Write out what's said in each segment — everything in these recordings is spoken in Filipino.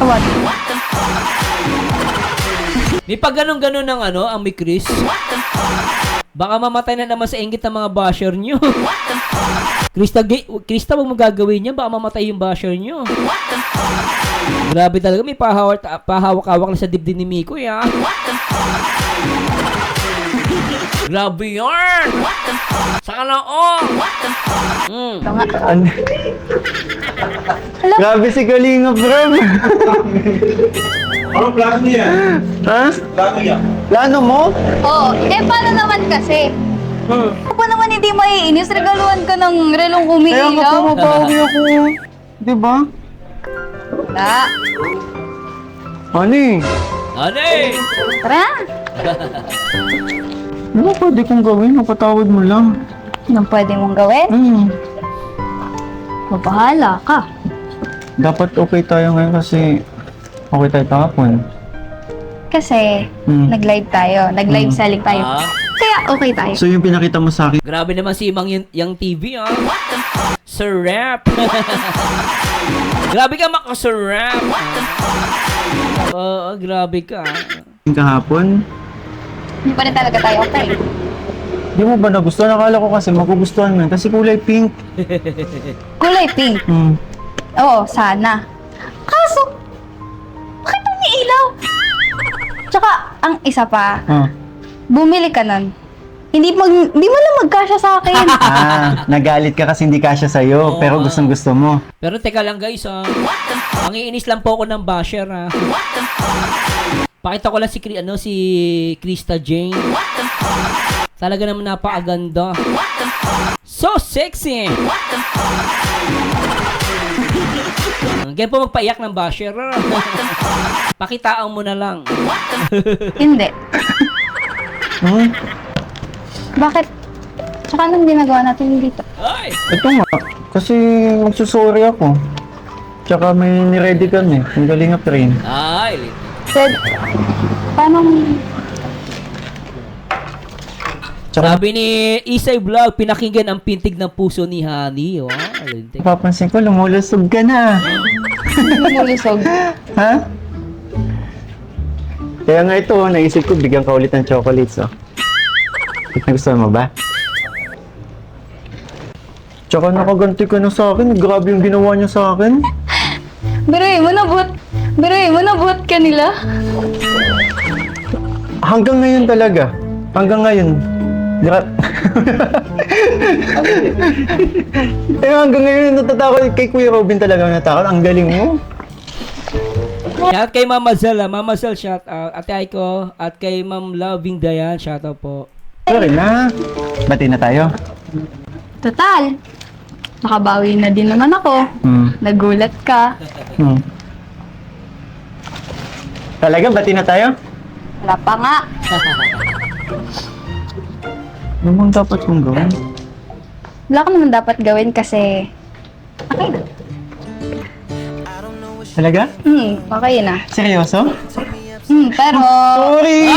What? May pag ganun-ganun ng ano, ang may Chris. Baka mamatay na naman sa inggit ng mga basher nyo. Krista, huwag mo gagawin yan. Baka mamatay yung basher nyo. Grabe talaga. May pahawak-hawak na sa dibdib ni Miko, ya. Grabe yan! Saka na, oh! Ito nga. Ano? Grabe si Kalinga, bro. Ano plano niya? Ha? Plano niya? Plano mo? Oo. Paano naman kasi? Ako pa naman hindi maiinis. Regaluhan ka ng relong Kaya nga umiilaw. pumapawi ako. Di ba? Wala. Ano eh? Ano eh? Tara. Ano pwede kong gawin? Napatawad mo lang. Anong pwede mong gawin? Mabahala ka. Dapat okay tayo ngayon kasi okay tayo kahapon. Kasi, nag-live tayo. Nag-live selling tayo. Ah? Kaya okay tayo. So yung pinakita mo sa akin, Grabe naman si Mang Yang TV, ah. Sir Rap. Grabe ka, Mako, Sir Rap. Oo, grabe ka. kahapon, Hindi pa rin talaga tayo okay. di mo ba nagustuhan? Nakala ko kasi magugustuhan mo yun kasi kulay pink. Kulay pink. Oo, sana. Kaso, bakit umiilaw? Tsaka, ang isa pa, bumili ka nun. Hindi mo lang magkasya sa akin. Nagalit ka kasi hindi kasya sa'yo, pero gustong gusto mo. Pero teka lang guys, mangiinis lang po ako ng basher, ah. Pakita ko lang si Krista Jane. Talaga naman napakaganda. So sexy! Ganyan po magpaiyak ng basher. Pakitaan mo na lang. Hindi. Bakit? Tsaka anong ginagawa natin dito? Ay! Ito nga, kasi magsusorry ako. Tsaka may niready ka na eh, yung Kalinga train. Ay! Said, paano? Tsaka Sabi ni Isay Vlog, pinakinggan ang pintig ng puso ni Honey. Oh, napapansin ko, lumulusog ka na. Lumulusog. Ha? Kaya nga ito, naisip ko, bigyan ka ulit ng chocolates, oh. Nagustuhan mo ba? Tsaka nakaganti ka na sa akin, grabe yung ginawa niya sa akin. Biruin mo nabuhat ka nila. Hanggang ngayon talaga. Hanggang ngayon. Hanggang ngayon natatakot kay Kuya Robin talaga natakot. Ang galing mo. Shout kay Mama Zal, Mama Zal, shout out. Ate Aiko, at kay Ma'am Loving Dayan, shout out po. Sorry na. Bati na tayo. Total. Nakabawi na din naman ako. Nagulat ka. Talaga, bati na tayo? Wala pa nga. Ano bang dapat kong gawin? Wala ka naman dapat gawin kasi okay na. Talaga? Okay na. Seryoso? Pero... Sorry!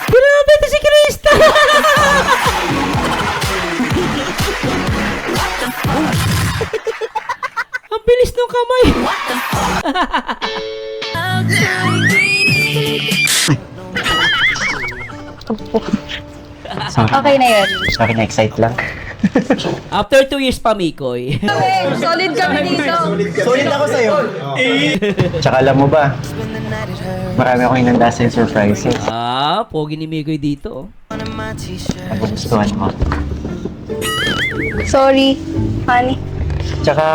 Grabe ito si Krista! Ang bilis ng kamay! Sorry. Okay na yun. Sorry, na-excite lang. After 2 years pa, Mikoy. Solid kami dito. Solid ako sa'yo. Tsaka alam mo ba, marami akong inanda sa'yo surprises. Pogi ni Mikoy dito. Nagugustuhan mo. Sorry, honey. Tsaka,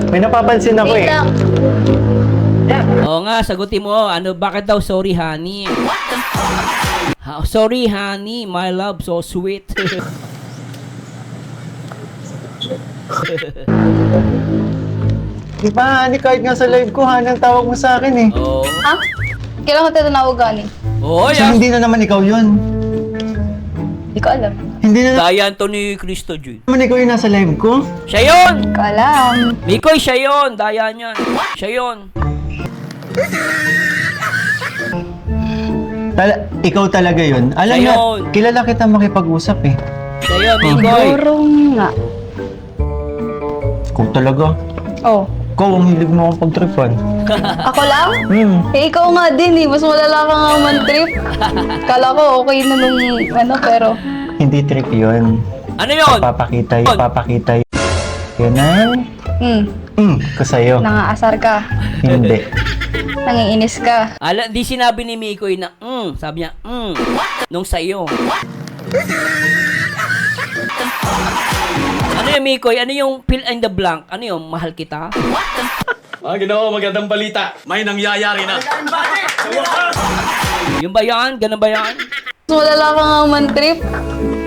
may napapansin ako Wait eh. lang. Oo nga, sagutin mo. Bakit daw sorry, honey? Sorry, honey. My love, so sweet. Di ba, Hani, kahit nga sa live ko, Hani, ang tawag mo sa akin eh. Oo. Ha? Kailan ko tatanawag, honey? Oo, So, yan. hindi na naman ikaw yun. Hindi ko alam. Hindi na Dayan to ni Cristo Jun. naman ikaw yung nasa live ko. Siya yun! Hindi ko alam. Mikoy, siya yun. Dayan yan. Siya yun. Ikaw talaga yun. Alam Siya mo, yun. kilala kita makipag-usap eh. Sa'yo, Mikoy. Siguro nga. Kung talaga. Oh. Ikaw, ang hilig mo akong pagtripan. Ako lang? Eh, ikaw nga din eh. Mas malala ka nga man-trip. Kala ko okay na nung pero... Hindi trip yun. Ano yun? Papakita yun. Yun ang... ko sa'yo. Nangaasar ka. Hindi. Nangiinis ka. Di sinabi ni Mikoy na, sabi niya, nung sa'yo. Ano yung Mikoy? Ano yung fill in the blank? Ano yung mahal kita? Ginawa, magandang balita. May nangyayari na. Yung ba yan? Ganun ba yan? Mas malala ka nga man-trip.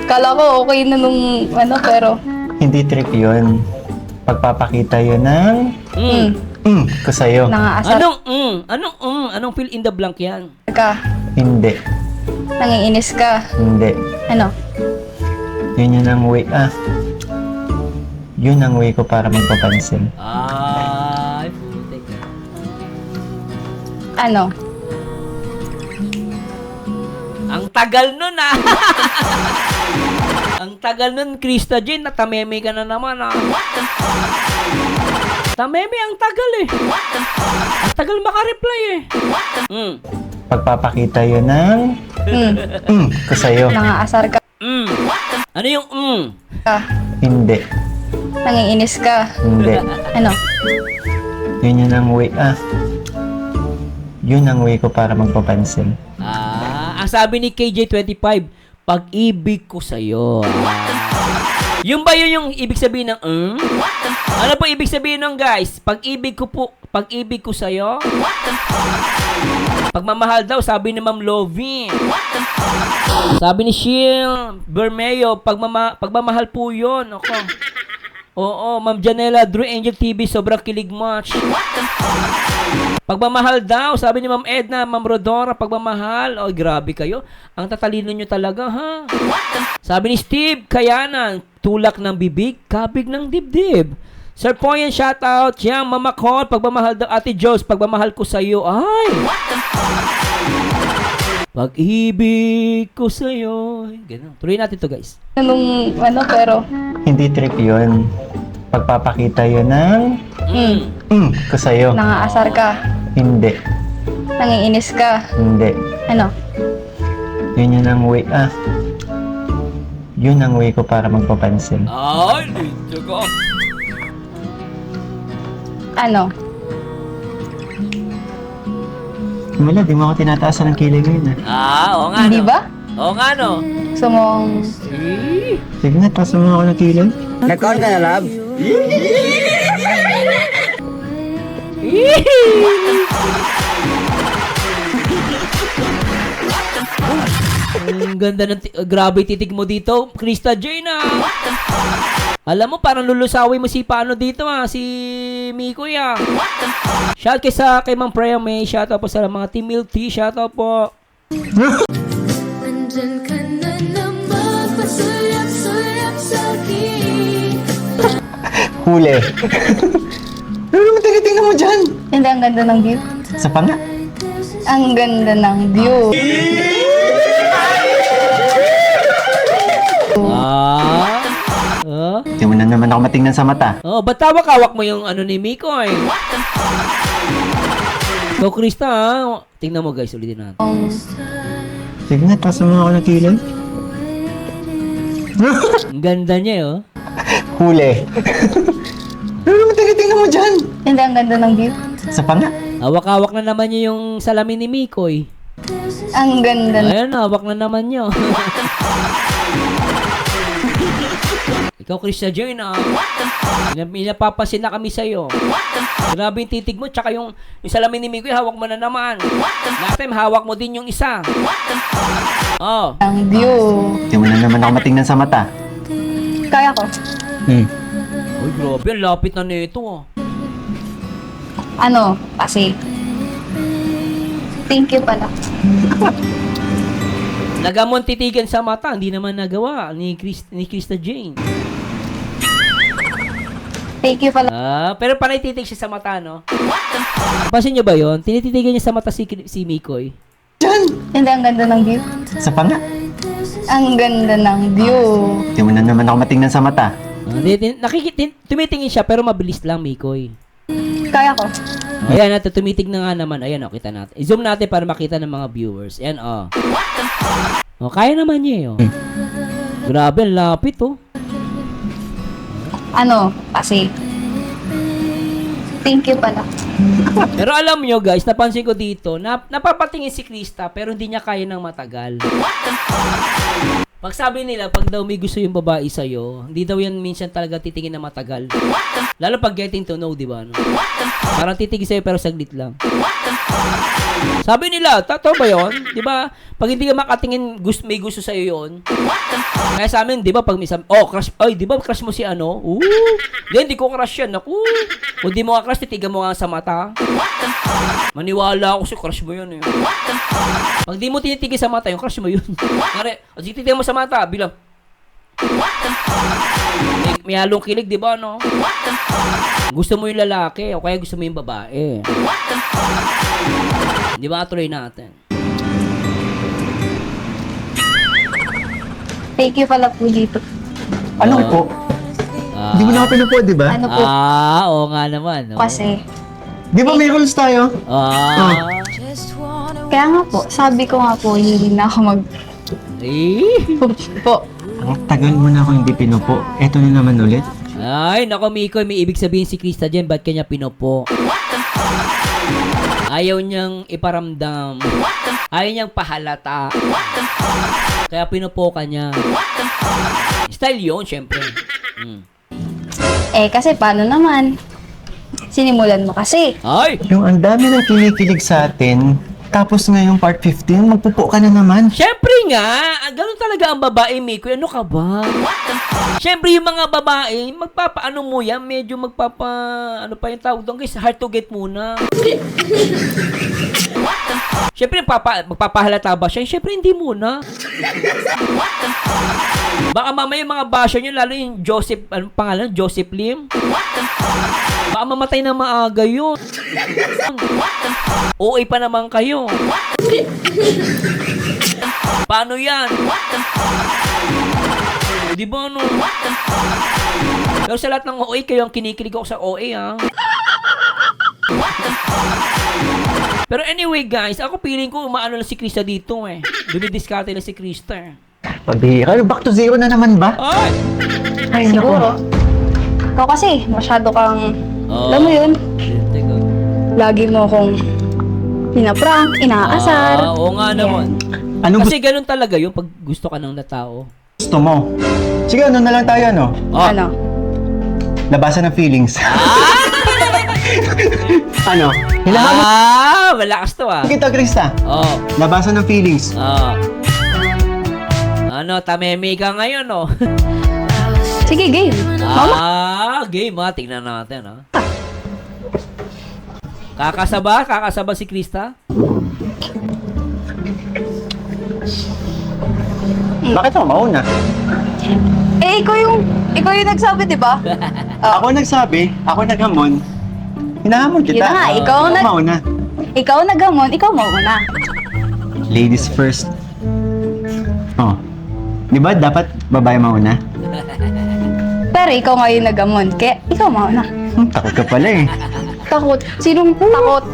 Kala ko okay na nung pero... Hindi trip yun. Pagpapakita yun ng... ko sa'yo. Nangaasar Anong fill in the blank yan? ka. Hindi. Nangiinis ka. Hindi. Ano? Yun ang way. Yun ang way ko para magpapansin. Ay, putik. Ano? Ang tagal nun Ang tagal nun, Krista Jane, natameme ka na naman Tameme, ang tagal Ang tagal makareply Pagpapakita yun ng... ko sa'yo. Nangaasar ka. Ano yung Hindi. Nangiinis ka. Hindi. Ano? Yun ang way. Yun ang way ko para magpapansin. Ang sabi ni KJ25, pag-ibig ko sa'yo. Yung ba yun yung ibig sabihin ng Ano po ibig sabihin ng guys? Pag-ibig ko sa'yo? Pagmamahal daw, sabi ni Ma'am Lovie. Sabi ni Sheil Bermeo, pagmamahal po yun. Ako. Oo, Ma'am Janela, Drew Angel TV, sobrang kilig match. Pagmamahal daw, sabi ni Ma'am Edna, Ma'am Rodora, pagmamahal. Oh, grabe kayo. Ang tatalino nyo talaga, ha? Sabi ni Steve Kayanan, tulak ng bibig, kabig ng dibdib. Sir Poyen, shoutout. Yang Mama Col, pagmamahal daw. Ate Jos, pagmamahal ko sa'yo. Ay! Pag-ibig ko sa'yo. Ganun. Tuloy natin to guys. Nung pero... Hindi trip yun. Pagpapakita yun ng... ko sa'yo. Nangaasar ka. Hindi. Nangiinis ka. Hindi. Ano? Yun ang way. Yun ang way ko para magpapansin. Ay, dito ko. Ano? Wala, di mo ako tinataasan ng kilay ngayon. Oo nga Hindi no. ba? Oo nga no. Gusto mong... Sige nga, taasan mo ako ng kilay. Nag-on ka na, love? Ang ganda ng grabe titig mo dito, Krista Jane Alam mo, parang lulusawin mo si paano dito si Miko Shout kay Ma'am Freya May, shout out po sa mga Team Milk Tea, shout out po. Andyan ka na naman, pasulap-sulap sa'kin. Huli. Ano naman tinitingnan mo dyan? Hindi, ang ganda ng view. Sa panga. Ang ganda ng view. Hindi mo na naman ako matingnan sa mata. Ba't tawak-hawak mo yung ano ni Miko So, Krista tingnan mo guys, ulitin natin. Sige nga, taasan mo ako ng kilay. Ang ganda niya Huli. Ano naman tinitingnan mo dyan? Hindi, ang ganda ng view. Sa panga. Hawak-hawak na naman niya yung salamin ni Mikoy. Ang ganda. Ayun, hawak na naman niyo. Ikaw, Krista Jane, Pinapapasin na kami sa'yo. Grabe yung titig mo, tsaka yung salamin ni Mikoy, hawak mo na naman. Last time, hawak mo din yung isa. Ang view. Hindi mo na naman ako matingnan sa mata. Kaya ko. Uy, grabe, ang lapit na nito Ano? Kasi... Thank you pala. Nagamon titigan sa mata, hindi naman nagawa ni Krista Jane. Thank you pala. Pero panay titig siya sa mata, no? Pansin niyo ba yon? Tinititigan niya sa mata si Mikoy. Dyan! Hindi, ang ganda ng view. Sa panga. Ang ganda ng view. Di mo na naman ako matingnan sa mata. Tumitingin siya pero mabilis lang, Mikoy. Kaya ko. Ayan natin, tumitig na nga naman. Ayan, oh, kita natin. I-zoom natin para makita ng mga viewers. Ayan, oh. Oh, kaya naman niya, oh. Grabe, ang lapit, oh. Ano, kasi, thank you pala. Pero alam nyo, guys, napansin ko dito, napapatingin si Krista, pero hindi niya kaya ng matagal. Pag sabi nila, pag daw may gusto yung babae sa'yo, hindi daw yan minsan talaga titingin na matagal. Lalo pag getting to know, di ba? No? Parang titigil sa'yo pero saglit lang. Sabi nila, totoo ba yun? Di ba? Pag hindi ka makatingin, may gusto sa'yo yun. Kaya sa amin, di ba, pag may sabi, oh, crush, ay, di ba, crush mo si ano? Hindi ko crush yan. Naku. Kung di mo ka crush, titigan mo nga sa mata. Maniwala ako si crush mo yun. Eh. Pag di mo tinitigil sa mata, yung crush mo yun. Kaya, titigan mo sa mata, bilang. May halong kilig, di ba, no? Gusto mo yung lalaki, o kaya gusto mo yung babae. Di ba, tuloy natin. Thank you pala po dito. Ano po? Di mo na ako pinupo, di ba? Ano po? Oo nga naman. No? Kasi, Di ba may rules tayo? kaya nga po, sabi ko nga po, hindi na ako mag po. Ang tagal mo na ako hindi pinupo. Eto na naman ulit. Ay, nako Mikoy, may ibig sabihin si Krista dyan, ba't kanya pinupo? Ayaw niyang iparamdam. Ayaw niyang pahalata. Kaya pinupo ka niya. Style yun, syempre. Kasi paano naman? Sinimulan mo kasi. Ay! Yung ang dami ng kinikilig sa atin, tapos ngayong part 15, magpupo ka na naman. Syempre nga, ganun talaga ang babae, Mikoy. Ano ka ba? Syempre yung mga babae, magpapaano mo yan, medyo ano pa yung tawag doon, guys, hard to get muna. Syempre, magpapahalata ba siya? Syempre, hindi muna. Baka mamaya yung mga basher nyo, lalo yung Joseph, anong pangalan? Joseph Lim? Baka mamatay na maaga yun. OA pa naman kayo. Paano yan? Di ba ano? Pero sa lahat ng OA, kayo ang kinikilig ako sa OA, ha? Pero anyway, guys, ako feeling ko umaano lang si Krista dito, eh. Dumidiskarte lang si Krista, eh. Pabihira, back to zero na naman ba? Ay! Ay, Siguro. naku. Ikaw kasi, masyado kang, Oh. alam mo yun, Teka. lagi mo akong pinaprank, inaasar. Oo nga naman. Anong Kasi ganun talaga yun pag gusto ka ng tao. gusto mo? Sige, ano na lang tayo, ano? Ano? Labasan ng feelings. Ano? Hinahamon Malakas to, ah. kita, Krista. Oh. Labasan ng feelings. Ano, tameme ka ngayon, oh. Sige, game. Game, ha. Tingnan natin, ha. Kakasaba? Kakasaba si Krista? Bakit ako mauna? Ikaw yung nagsabi, di ba? Ako nagsabi, ako naghamon. Hinahamon kita. Yun na nga, ikaw Ako nag- mauna. Ikaw naghamon, ikaw mauna. Ladies first. Oh. Di ba dapat babae mauna? Pero ikaw nga yung naghamon, kaya ikaw mauna. Takot ka pala eh. Takot. Sinong takot?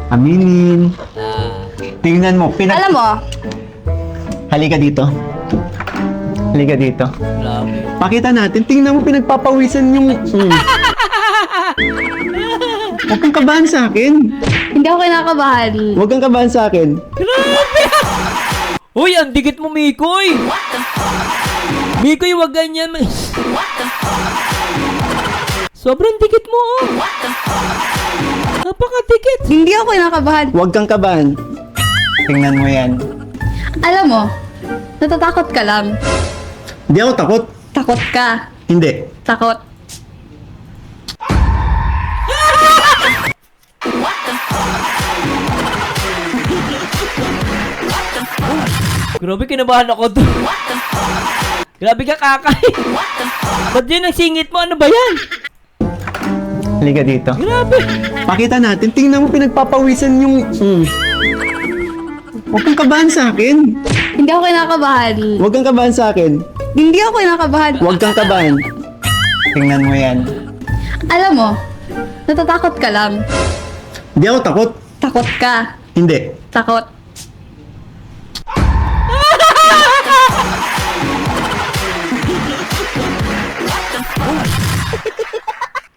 Aminin. Tingnan mo. Alam mo, Halika dito. Halika dito. Grabe. Pakita natin. Tingnan mo pinagpapawisan yung... Huwag kang kabahan sa akin. hindi ako kinakabahan. Huwag kang kabahan sa akin. Grabe! Uy, ang dikit mo, Mikoy! Mikoy, wag ganyan. Sobrang dikit mo, oh. Napakadikit. Hindi ako kinakabahan. Huwag kang kabahan. Tingnan mo yan. Alam mo, natatakot ka lang. Hindi ako takot. Takot ka. Hindi. Takot. Grabe, kinabahan ako doon. Grabe ka, kakay. Ba't yun ang singit mo? Ano ba yan? Halika dito. Grabe. Pakita natin. Tingnan mo pinagpapawisan yung... Huwag kang kabahan sa akin. Hindi ako kinakabahan. Huwag kang kabahan sa akin. Hindi ako kinakabahan. Huwag kang kabahan. Tingnan mo yan. Alam mo, natatakot ka lang. Hindi ako takot. Takot ka. Hindi. Takot.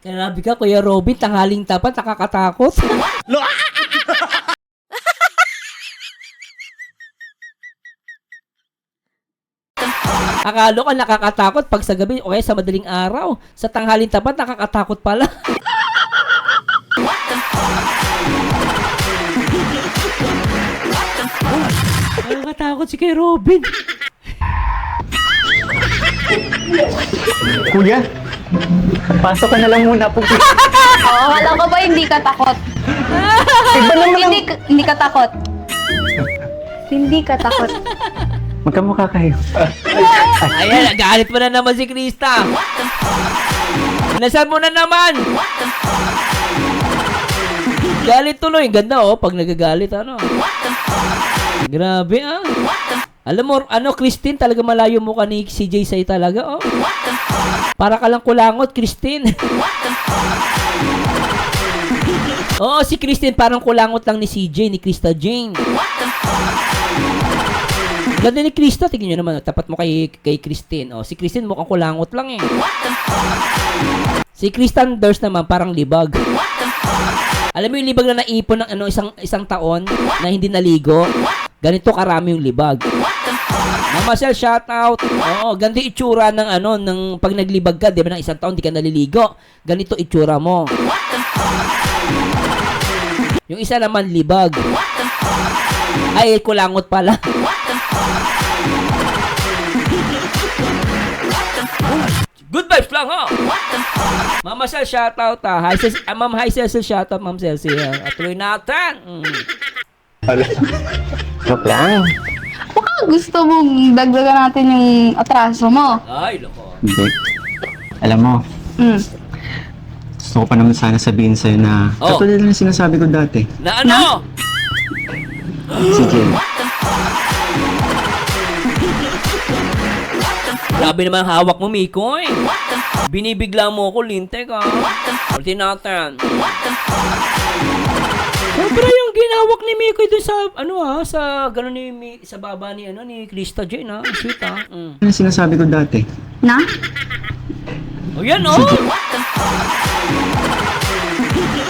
Grabe ka, Kuya Robin, tanghaling tapat, nakakatakot. Akala ko nakakatakot pag sa gabi o kaya sa madaling araw. Sa tanghaling tapat, nakakatakot pala. Nakakatakot si Kuya Robin. Kuya, pasok ka na lang muna po. Oo, akala ko ba hindi ka takot? Iba naman ang... Hindi ka takot. Hindi ka takot. Magkamukha kayo. Ayan, galit mo na naman si Krista. Nasaan mo na naman? Galit tuloy. Ganda oh, pag nagagalit ano. Grabe ah. Alam mo, Christine, talaga malayo mo ka ni CJ sa'yo talaga oh. Para ka lang kulangot, Christine. Oo, si Christine parang kulangot lang ni CJ, ni Krista Jane. Ganda ni Krista, tignan nyo naman, tapat mo kay Christine. Oh, si Christine mukhang kulangot lang eh. Si Kristen Durst naman parang libag. Alam mo yung libag na naipon ng isang taon na hindi naligo? Ganito karami yung libag. Mama Sel, shout out. Oo, ganito itsura ng ng pag naglibag ka, 'di ba, ng isang taon di ka naliligo. Ganito itsura mo. Yung isa naman libag. Ay, kulangot pala. Good vibes lang, ha? Mama Sel, shout out, ha? Ma'am Haisel, shout out, Ma'am Sel. At tuloy natin. Joke lang. Baka gusto mong dagdagan natin yung atraso mo. Ay, loko. Hindi. Alam mo, gusto ko pa naman sana sabihin sa'yo na Oh. katulad lang yung sinasabi ko dati. Na ano? Sige. Grabe naman ang hawak mo, Mikoy. Binibigla mo ako, lintek, ha? Ulitin natin. Siyempre yung ginawak ni Mikoy dun sa, sa gano'n sa baba ni Krista Jane, ha? Sweet, ha? Ano yung sinasabi ko dati? Na? O yan, oh!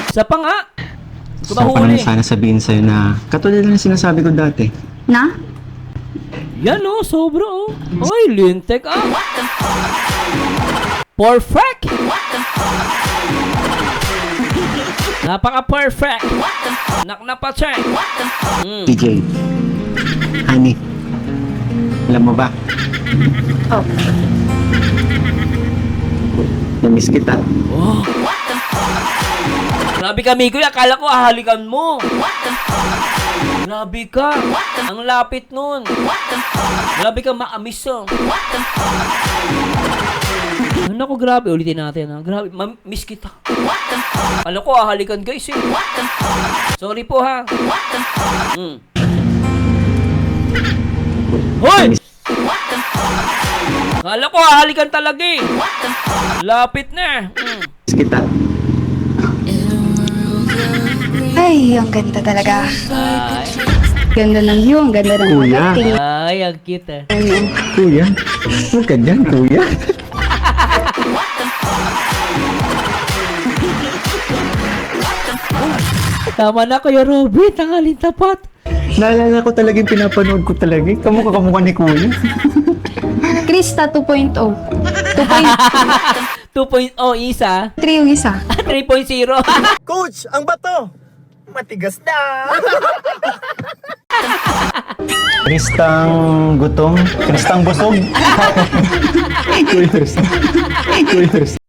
Isa pa nga. Hindi ko Gusto ko pa mahuli. naman sana sabihin sa'yo na katulad lang yung sinasabi ko dati. Na? Yan, oh, sobra, oh. Oy, lintek, ah. Perfect! Napaka-perfect! Naknapatay! TJ, honey, alam mo ba? Oh. Namiss kita. Oh. Grabe ka, Mikoy. Akala ko ahalikan mo. Grabe ka. Ang lapit nun. Grabe ka, maamis, oh. Naku, grabe. Ulitin natin, ha. Grabe, miss kita. Akala ko ahalikan, guys, eh. Sorry po, ha. Hoy! Akala ko ahalikan talaga, eh. Lapit na. Miss kita. Ay, ang ganda talaga. Ay, Ganda ng view, ang ganda ng Kuya. acting. ay, ang cute, ah. Kuya, huwag ka dyan, kuya. Tama na, Kuya Robby. Tanghalin tapat. Naalala ko talaga yung pinapanood ko talaga. Kamukha ni kuya. Krista 2.0. 2.0 isa. 3 yung isa. 3.0. Coach, ang bato! Matigas na! Kristang gutom, Kristang busog. Kuya Krista. Kuya Krista.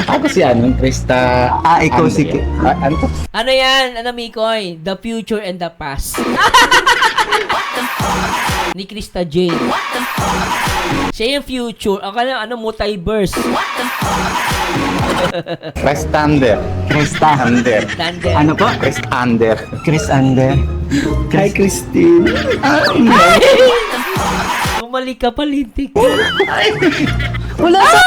Ako si Krista. Ikaw si... Ano to? Ano yan? Ano, Mikoy? The future and the past. Ni Krista Jane. Siya yung future. Ang kanya, multiverse. Chris Thunder. Chris Thunder. Thunder. Ano po? Chris Thunder. Chris Thunder. Hi, Christine. Bumalik ka pa, lintik. Wala sa...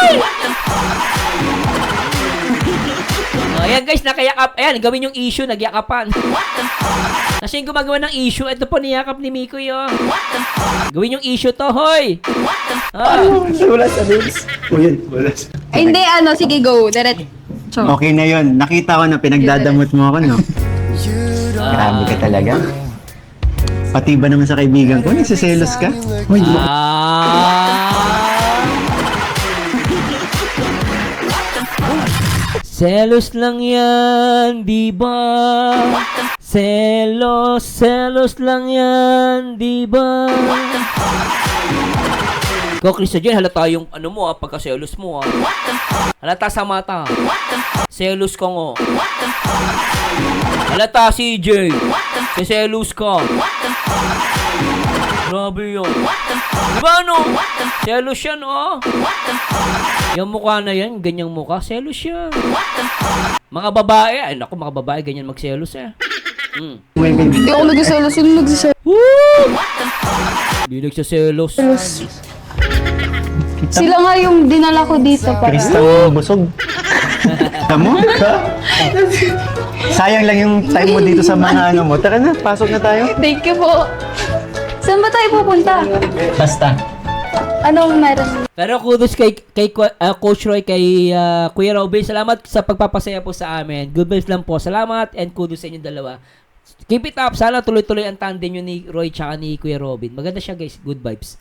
Ayan guys, nakayakap. Ayan, gawin yung issue, nagyakapan. Kasi yung gumagawa ng issue, ito po niyakap ni Miko yun. Gawin yung issue to, hoy! Wala sa reels. Wala sa... Ay, hindi, sige, go. Direct. Okay na yun. Nakita ko na pinagdadamot mo ako, no? Grabe ka talaga. Pati ba naman sa kaibigan ko? Nagsiselos ka? Uy, Selos lang yan, di ba? Selos lang yan, di ba? Ikaw, Krista Jane, halata yung mo pagka-selos mo Halata sa mata. Selos ka nga. Halata, CJ. Selos ka. Grabe yun. Diba Selos yan, Yung mukha na yan, ganyang mukha, selos yan. Mga babae, mga babae, ganyan magselos Hindi ako nagsiselos. Sino nagsiselos? Woo! Hindi nagsaselos. Sila nga yung dinala ko dito para... Krista mo busog. Tamo ka? Sayang lang yung time mo dito sa mga mo. Tara na, pasok na tayo. Thank you po. Saan ba tayo pupunta? Basta. Anong meron? Pero kudos kay Coach Roy, kay Kuya Robin. Salamat sa pagpapasaya po sa amin. Good vibes lang po. Salamat and kudos sa inyong dalawa. Keep it up. Sana tuloy-tuloy ang tandem nyo ni Roy tsaka ni Kuya Robin. Maganda siya guys. Good vibes.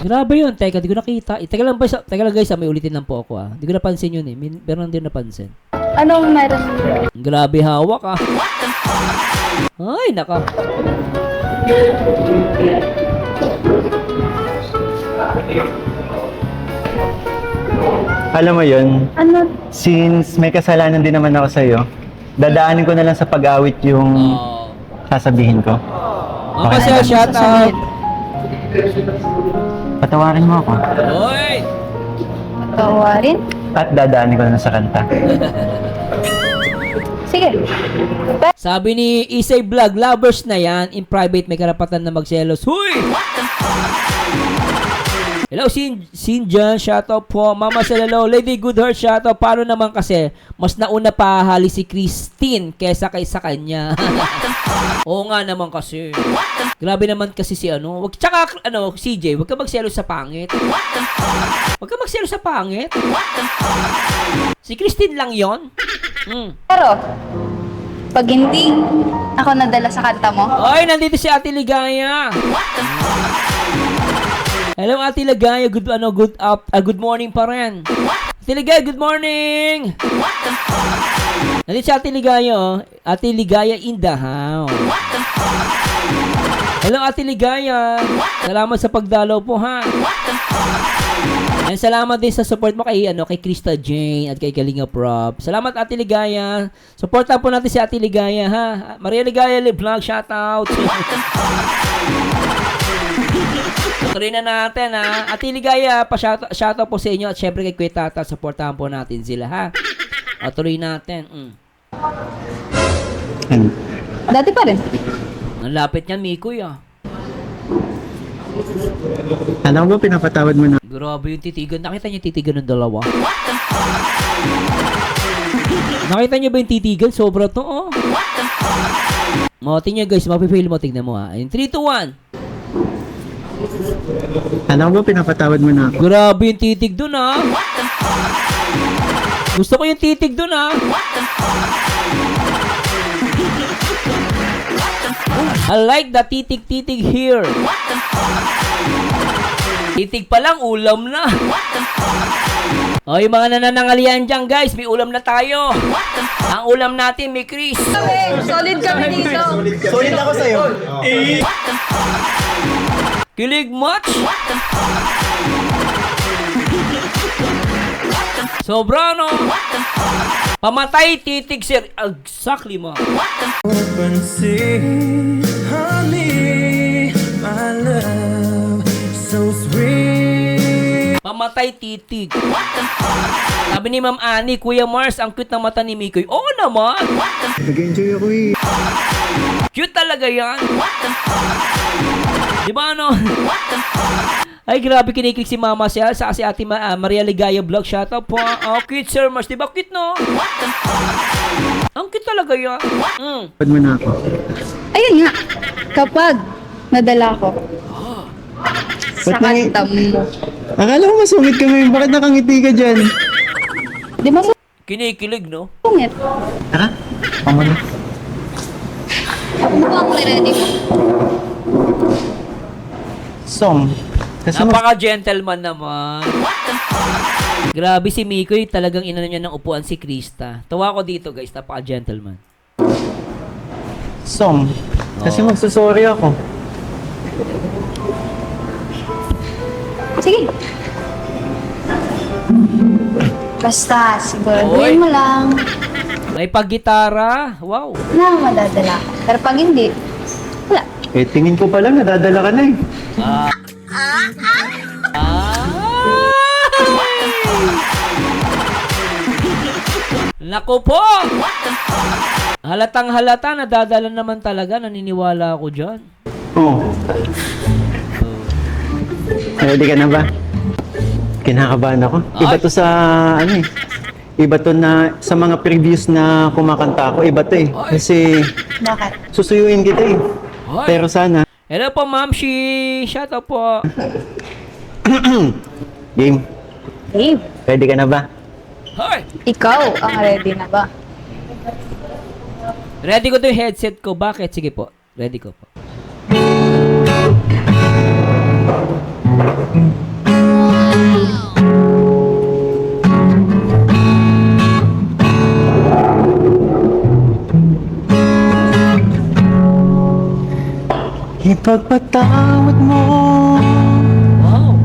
Grabe yun. Teka, di ko nakita. Teka lang guys, may ulitin lang po ako Di ko napansin yun pero hindi napansin. Anong meron? Grabe hawak Ay, naka. Alam mo yun, Ano? since may kasalanan din naman ako sa'yo, dadaanin ko na lang sa pag-awit yung sasabihin ko. Kasi shout out. Patawarin mo ako. Oy! Tawarin? At dadaanin ko na lang sa kanta. Sige. Sabi ni Isay Vlog, lovers na yan. In private, may karapatan na magselos. Huy! Hello, Sinjan. Shoutout po. Mama Salalo. Lady Goodheart. Shoutout. Paano naman kasi, mas nauna pa hali si Christine kaysa kanya. Oo nga naman kasi. Grabe naman kasi si Tsaka, CJ, wag ka magselos sa pangit. Wag ka magselos sa pangit. Si Christine lang yon. Pero, pag hindi ako nadala sa kanta mo, Oy, nandito si Ate Ligaya. Hello, Ate Ligaya. Good morning pa rin. Ate Ligaya, good morning. Nandito si Ate Ligaya, Ate Ligaya in the house. Hello, Ate Ligaya. Salamat sa pagdalaw po, ha. And salamat din sa support mo kay Krista Jane at kay Kalinga Prop. Salamat, Ate Ligaya. Supportan po natin si Ate Ligaya, ha. Maria Ligaya Vlog, shoutout. Tuloy na natin, ha. Ate Ligaya, shoutout po sa inyo at syempre kay Kuya Tata, supportahan po natin sila, ha. O, tuloy natin. dati pa rin. Ang lapit niyan, Mikoy, Alam mo ba pinapatawad mo na? Grabe yung titigan. Nakita niyo yung titigan ng dalawa? Nakita niyo ba yung titigan? Sobra to, Tingnan guys, mapifail mo. Tingnan mo, In 3, 2, 1. Alam mo ba pinapatawad mo na? Grabe yung titig dun, Gusto ko yung titig dun, I like the titig here. Titig pa lang, ulam na. O, yung mga nananangalian dyan, guys, may ulam na tayo. Ang ulam natin, may Chris. Solid kami dito. Solid ako sa'yo. Kilig much? Sobra, no? Pamatay, titig, sir. Exactly, mo. Pansin, honey, my love, so sweet. Pamatay, titig. Sabi ni Ma'am Annie, Kuya Mars, ang cute ng mata ni Mikoy. Oo naman. Nag-enjoy ako eh. Cute talaga yan. Di ba ano? Ay, grabe kinikilig si Mama siya sa si Ate Maria Ligaya Vlog. Shoutout po. Oh, cute, Sir Mars. Di ba cute, no? Ang cute talaga yan. Pad mo na ako. Ayun nga, kapag nadala ko sa Ba't kanta mo. Akala ko masungit kami. Bakit nakangiti ka dyan? Di ba Kinikilig, no? masungit? Tara, pamo na. Ano ba ang ready mo? Song. Kasi Napaka-gentleman naman. Grabe si Mikoy, talagang inano niya ng upuan si Krista. Tawa ko dito, guys. Napaka-gentleman. Song. Kasi magsusorry ako. Sige. Basta, siguraduhin mo lang May pag-gitara. Wow. na madadala ka. Pero pag hindi, wala. Eh, tingin ko pa lang, nadadala ka na eh. Naku po! Halatang halata, nadadala naman talaga. Naniniwala ako dyan. Oo. Ready ka na ba? Kinakabahan ako. Iba to sa, ano eh. Iba to na, sa mga previews na kumakanta ako, iba to eh. Kasi, Bakit? susuyuin kita eh. Pero sana, Hello po, Ma'am Shi. Shout out po. game, Dave, ready ka na ba? Hoy! ikaw ang ready na ba? Ready ko to yung headset ko. Bakit? Sige po. Ready ko po. Ipagpatawad mo Wow!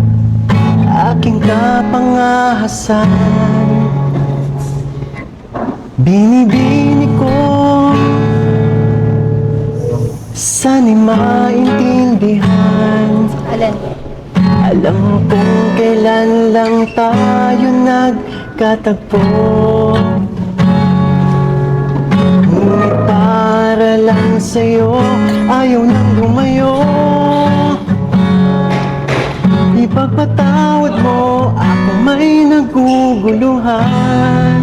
aking kapangahasan. Binibini ko, sana'y maintindihan. Alin? Alam kong kailan lang tayo nagkatagpo. Ngunit para lang sa'yo, ayaw nang lumayo. Ipagpatawad mo, ako may naguguluhan.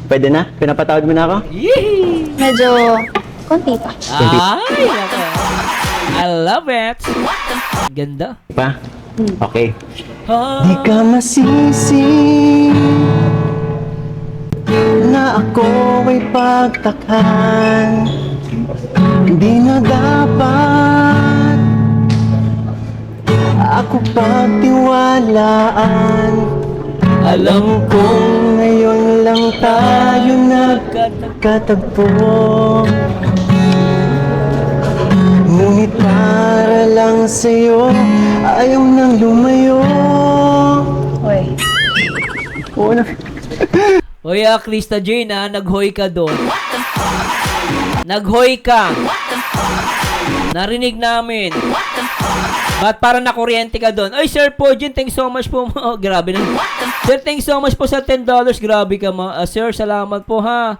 Pwede na? Pinapatawad mo na ako? Yee! Medyo konti pa. Ay! Ako. I love it! Ganda. Pa? Okay. Ah, Di ka masisi na ako ay pagtakhan. Di na dapat ako pagtiwalaan. Alam kong ngayon lang tayo nagkatagpo. Ngunit para lang sa'yo, ayaw nang lumayo. Uy, Oo na. Oy, Krista Jane, nag-hoy ka doon. Nag-hoy ka. Narinig namin. Ba't parang nakuryente ka doon? Oy, Sir Pojin, thanks so much po. Oh, grabe na. Sir, thanks so much po sa $10. Grabe ka, sir, salamat po, ha.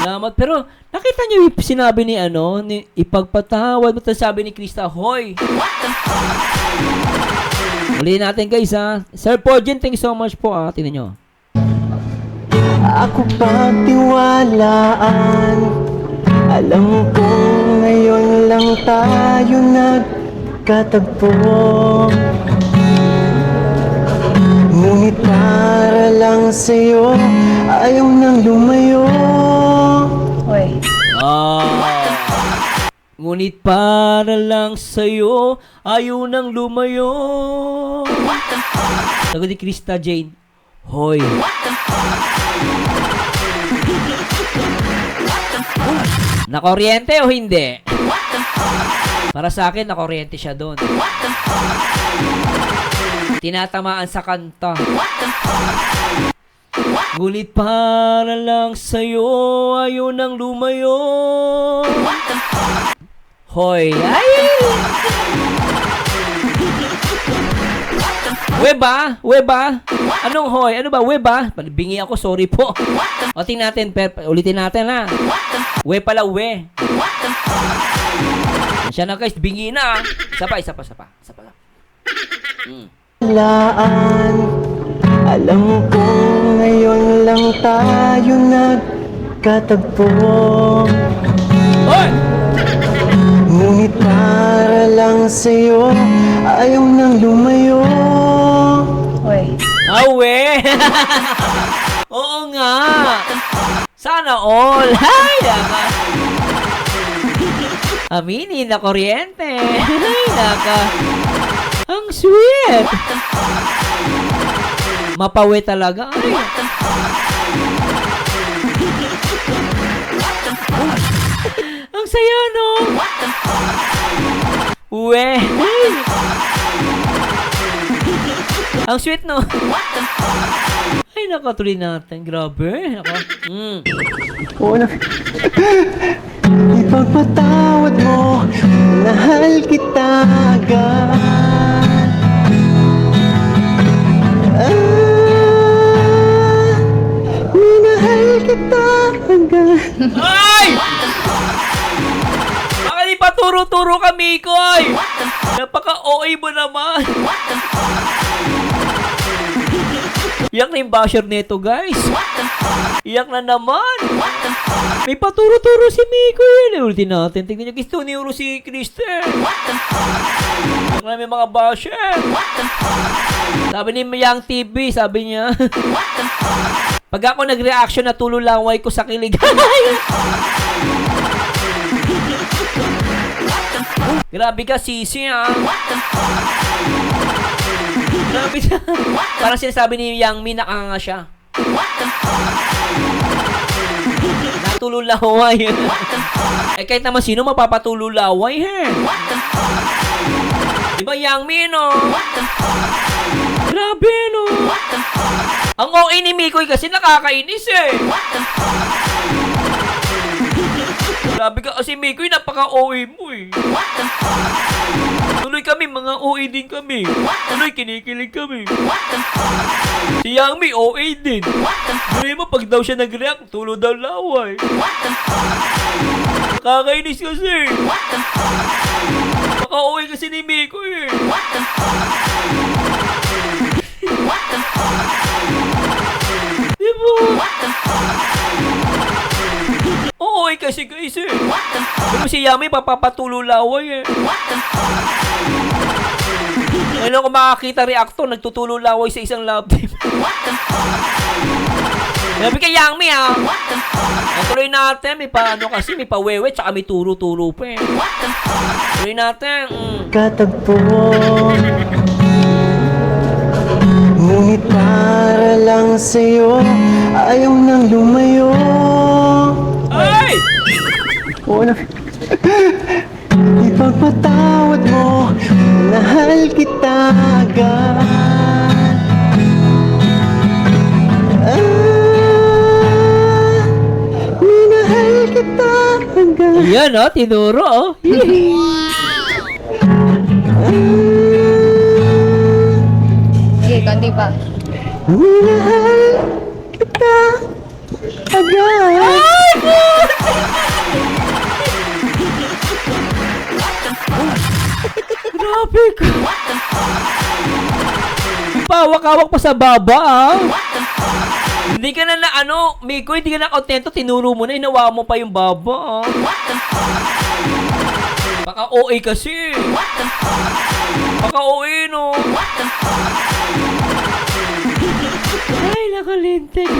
Salamat. Pero, nakita niyo yung sinabi ni, ni ipagpatawad mo. Tapos sabi ni Krista, hoy. Ulitin natin, guys, ha. Sir Pojin, thanks so much po, ha. Tingnan nyo. Ako pagtiwalaan. Alam kong ngayon lang tayo nagkatagpo. Ngunit para lang sa'yo, ayaw nang lumayo. uy. Ngunit para lang sa'yo, ayaw nang lumayo. Sagot ni Krista Jane, hoy. Nakuryente o hindi? Para sa akin, nakuryente siya doon. Tinatamaan sa kanta. Ngunit para lang sa'yo, ayaw nang lumayo. Hoy, ay! Weba? Weba? Anong hoy? Ano ba? Weba? Bingi ako, sorry po. O, tingnan natin, ulitin natin ha. We pala, we. Siya na guys, bingi na. Isa pa. Laan, alam ko ngayon lang tayo nagkatagpo. Hoy! Ngunit para lang sa'yo, ayaw nang lumayo. Uy. Awe! Oo nga! Sana all! Hay! Naka! Aminin na kuryente! Hay! Naka! Ang sweet! Mapawi talaga. Ay! Ang saya, no? Uwe! Ay! Ang sweet, no? Ay, nakatuloy natin. Grabe. Naka. Una, ipagpatawad mo, mahal kita agad. Minahal kita agad. Ay! Baka di pa turo-turo ka, Mikoy! Napaka-OA mo naman. Iyak na yung basher nito, guys. Iyak na naman. May paturo-turo si Mikoy. Ulitin natin. Tignan nyo, guys, tuniro si Kristen. Iyak na may mga basher. Sabi ni Yang TV, sabi niya. Pag ako nag-reaction na tululaway ko sa kilig. Grabe ka, sisi, ha? Grabe siya. Parang sinasabi ni Yang Mi, nakanga siya. Natululaway. Eh, kahit naman sino mapapatululaway, he? Diba, Yang Mi, no? Grabe, no? Ang OA ni Mikoy kasi nakakainis, eh. Grabe ka kasi, Mikoy, napaka-OA mo, eh. Tuloy kami, mga OA din kami. Tuloy, kinikilig kami. Si Yangmi, OA din. Tuloy mo, pag daw siya nag-react, tulo daw laway. Nakakainis kasi. Maka-OA kasi ni Miko, eh. Diba? Oo, kasi guys, eh. Diba si Yami, papapatulo laway, eh. Ngayon ko makakita reactor, nagtutulo laway sa isang love team. Sabi kay Yangmi, ha? Tuloy natin, may paano kasi, may pawewe, tsaka may turo-turo pa, eh. Tuloy natin, Katagpo, ngunit para lang sa'yo, ayaw nang lumayo. Ay! Una, ipagpatawad mo, mahal kita agad. Minahal kita agad. Ayan, oh, tinuro, oh. Sige, konti pa. Minahal kita agad. Grabe ka. Pawak-hawak pa sa baba, ah. Hindi ka na Miko, hindi ka na kontento, tinuro mo na, inawa mo pa yung baba, ah. Baka OA kasi. Baka OA, no? Ay, nakalintig.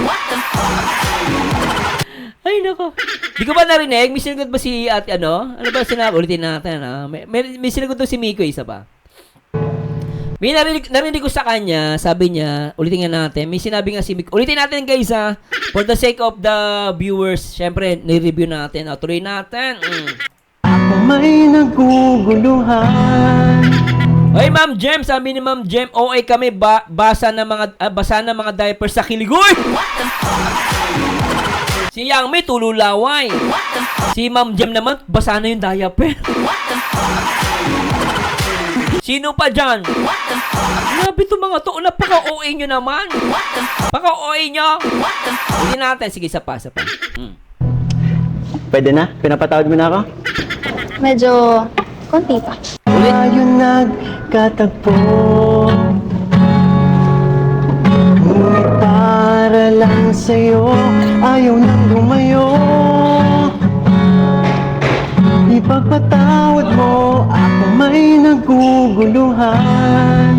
Ay, nako. Di ko ba narinig? May sinagot ba si ano ba sinabi? Ulitin natin, ha? May sinagot daw si Miko, isa pa. May narinig ko sa kanya, sabi niya, ulitin nga natin, may sinabi nga si Miko. Ulitin natin, guys, ha? For the sake of the viewers, syempre, ni-review natin. Tuloy natin. Ako may naguguluhan, Oy, Ma'am Jem, sabi ni Ma'am Jem, OA kami basa na mga diapers sa Kiligoy. Si Yang May tululaway. Si Ma'am Jem naman, basa na yung diaper. Sino pa dyan? Grabe itong mga to. Napaka-OA nyo naman. Paka-OA nyo. Hindi natin. Sige, isa pa. Pwede na? Pinapatawad mo na ako? Medyo konti pa. Tayo nagkatagpo, ngunit para lang sa'yo ayaw nang lumayo. Ipagpatawad mo ako may naguguluhan.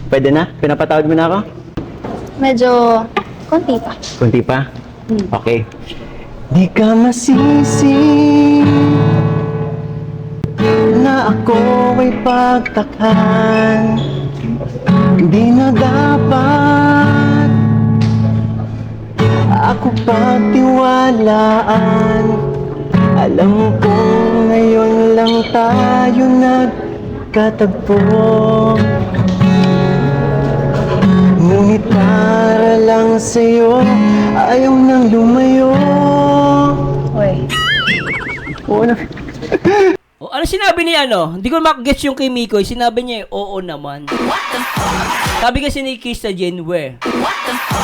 Pwede na? Pinapatawad mo na ako? Medyo konti pa. Kunti pa? Okay. Di ka masisi na ako ay pagtakhan. Di na dapat ako pagtiwalaan. Alam kong ngayon lang tayo nagkatagpo, ngunit para lang sa'yo ayaw nang lumayo. Uy. Oo na. O, ano sinabi ni ano? Hindi ko makagets yung kay Mikoy. Sinabi niya, oo naman. Sabi kasi ni Krista Jenwe.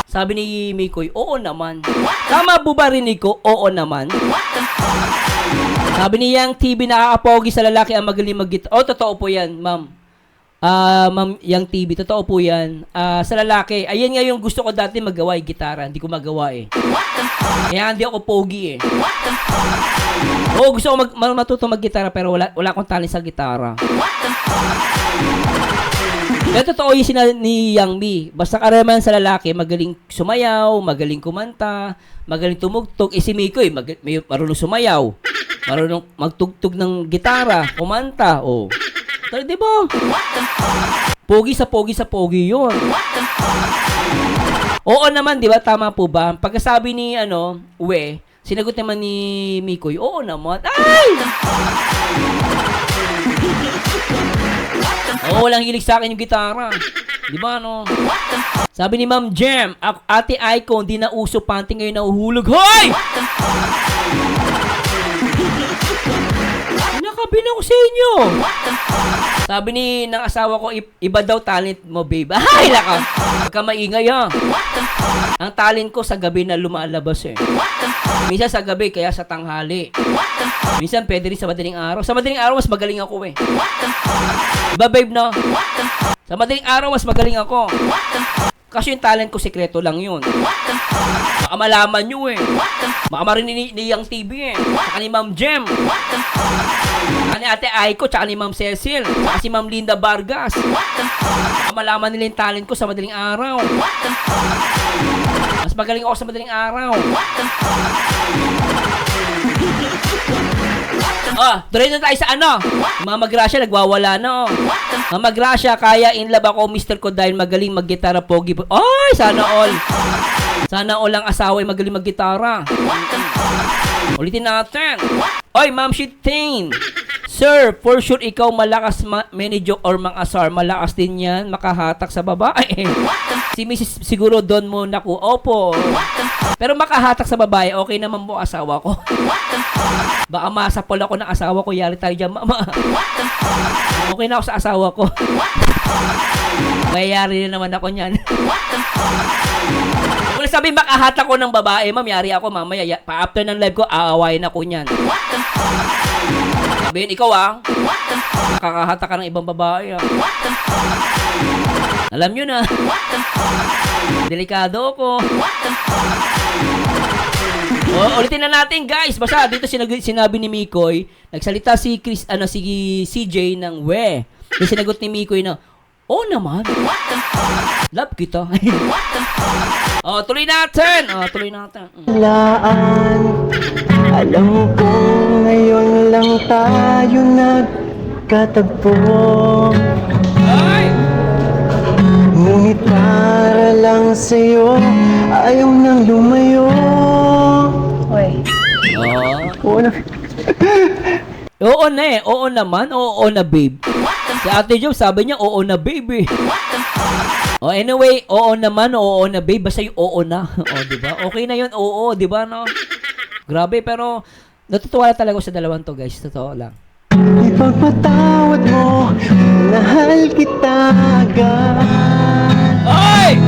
Sabi ni Mikoy, oo naman. Tama po ba rinig ko? Oo naman. Sabi ni Yang TV, nakakapogi sa lalaki ang magaling mag-gita. Oh, totoo po yan, ma'am. Ma'am Yang TV, totoo po yan. Sa lalaki, ayan nga yung gusto ko dati magawa, gitara. Hindi ko magawa eh. Kaya hindi ako pogi eh. Oo, gusto ko matuto mag-gitara pero wala akong talent sa gitara. Pero totoo yung sinabi ni Yang Mi. Basta karamihan sa lalaki, magaling sumayaw, magaling kumanta, magaling tumugtog. Si Miko may marunong sumayaw, marunong magtugtog ng gitara, kumanta. Oh. Pero di ba? Pogi sa pogi yun. Oo naman, di ba? Tama po ba? Pagkasabi ni, sinagot naman ni Mikoy, oo naman. Ay! Oo, walang hilig sa akin yung gitara. Di ba, no? Sabi ni Ma'am Jem, Ate Icon, di na uso panty ngayon nahuhulog. Hoy! Nakabin ako sa inyo. Sabi ni ng asawa ko, iba daw talent mo, babe. Ay, laka. Pagka maingay, ha. Ang talent ko sa gabi na lumalabas, eh. Minsan sa gabi, kaya sa tanghali. Minsan pwede rin sa madaling araw. Sa madaling araw, mas magaling ako, eh. Diba, babe, no? Sa madaling araw, mas magaling ako. Kasi yung talent ko, sekreto lang yun. Baka malaman nyo, eh. Baka marinig ni Yang TV, eh. Saka ni Ma'am Jem. Saka ni Ate Aiko, tsaka ni Ma'am Cecil. Saka si Ma'am Linda Vargas. Baka malaman nila yung talent ko sa madaling araw. Mas magaling ako sa madaling araw. Tuloy na tayo sa ano. Mama Gracia, nagwawala na, oh. Mama Gracia, kaya in love ako, Mr. ko, dahil magaling mag-gitara, pogi. Ay, sana all. Sana all ang asawa ay magaling mag-gitara. Ulitin natin. Oy, Ma'am Shitain. Sir, for sure ikaw malakas manager or mang-asar. Malakas din yan, makahatak sa babae. Si Mrs. siguro doon mo naku. Opo. Pero makahatak sa babae, okay naman po asawa ko. Baka masapol ako ng asawa ko. Yari tayo dyan, mama. Okay na ako sa asawa ko. Mayayari na naman ako niyan. Kung sabi makahatak ko ng babae, ma'am, yari ako mamaya. Pa-after ng live ko, aawayin ako niyan. Sabihin, ikaw nakakahatak ka ng ibang babae. Alam nyo na. Delikado ako. Ulitin na natin, guys. Basta dito sinabi ni Mikoy, nagsalita si CJ ng we. Yung sinagot ni Mikoy na, oh naman. Love kita. Tuloy natin. Alam ko ngayon lang tayo nagkatagpo, Ay! ngunit para lang sa'yo ayaw nang lumayo. Uy. Oo na. Oo na eh. Oo naman. Oo na, babe. Si Ate Jo, sabi niya, oo na, babe eh. Oh, anyway, oo naman, oo na, babe. Basta yung oo na. O, diba? Okay na yun, oo, diba, no? Grabe, pero natutuwa na talaga ako sa dalawang to, guys. Totoo lang. Ipagpatawad mo, mahal kita agad. Ay!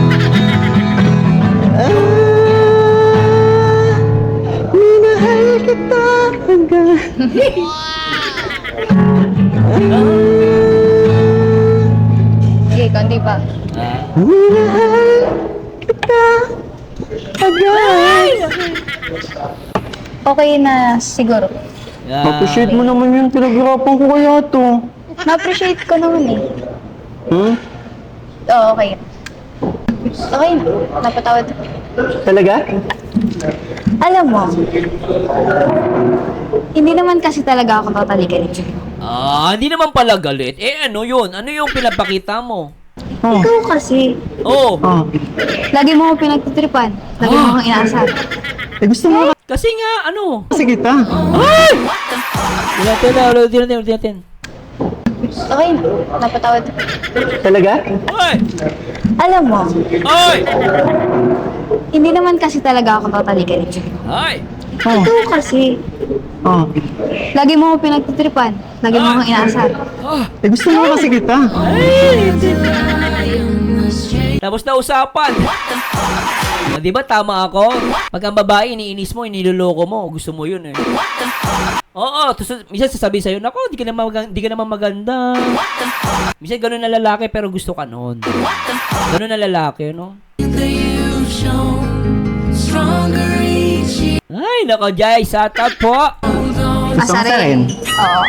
Minahal kita agad. Sige, konti pa. Minahal kita agad. Okay na siguro. Appreciate mo naman yung pinaghirapan ko kaya to. Na-appreciate ko naman eh. Hmm? Oo, okay. Okay na. Napatawad. Talaga? Alam mo, hindi naman kasi talaga ako totally galit. Hindi naman pala galit. Eh, ano yun? Ano yung pinapakita mo? Oh. Ikaw kasi, Oh, Oh. lagi mo ako pinagtitripan. Lagi mo akong inaasar. Eh gusto mo kasi nga, ano? kasi kita. Ulitin natin. Okay na. Napatawad. Talaga? Ay! Alam mo, Ay! hindi naman kasi talaga ako totally galit. Ay! Oh. Ikaw kasi, Oh. lagi mo ako pinagtitripan. Lagi mo akong inaasar. Eh gusto mo kasi kita. Tapos na usapan. Di ba tama ako? Pag ang babae, iniinis mo, iniloloko mo. Gusto mo yun eh. Oo, minsan sasabihin sa'yo, nako, di ka naman maganda. Minsan ganun na lalaki, pero gusto ka nun. Ganun na lalaki, no? Ay, nako, Jai, satat po. Gusto mo sa akin? Oo.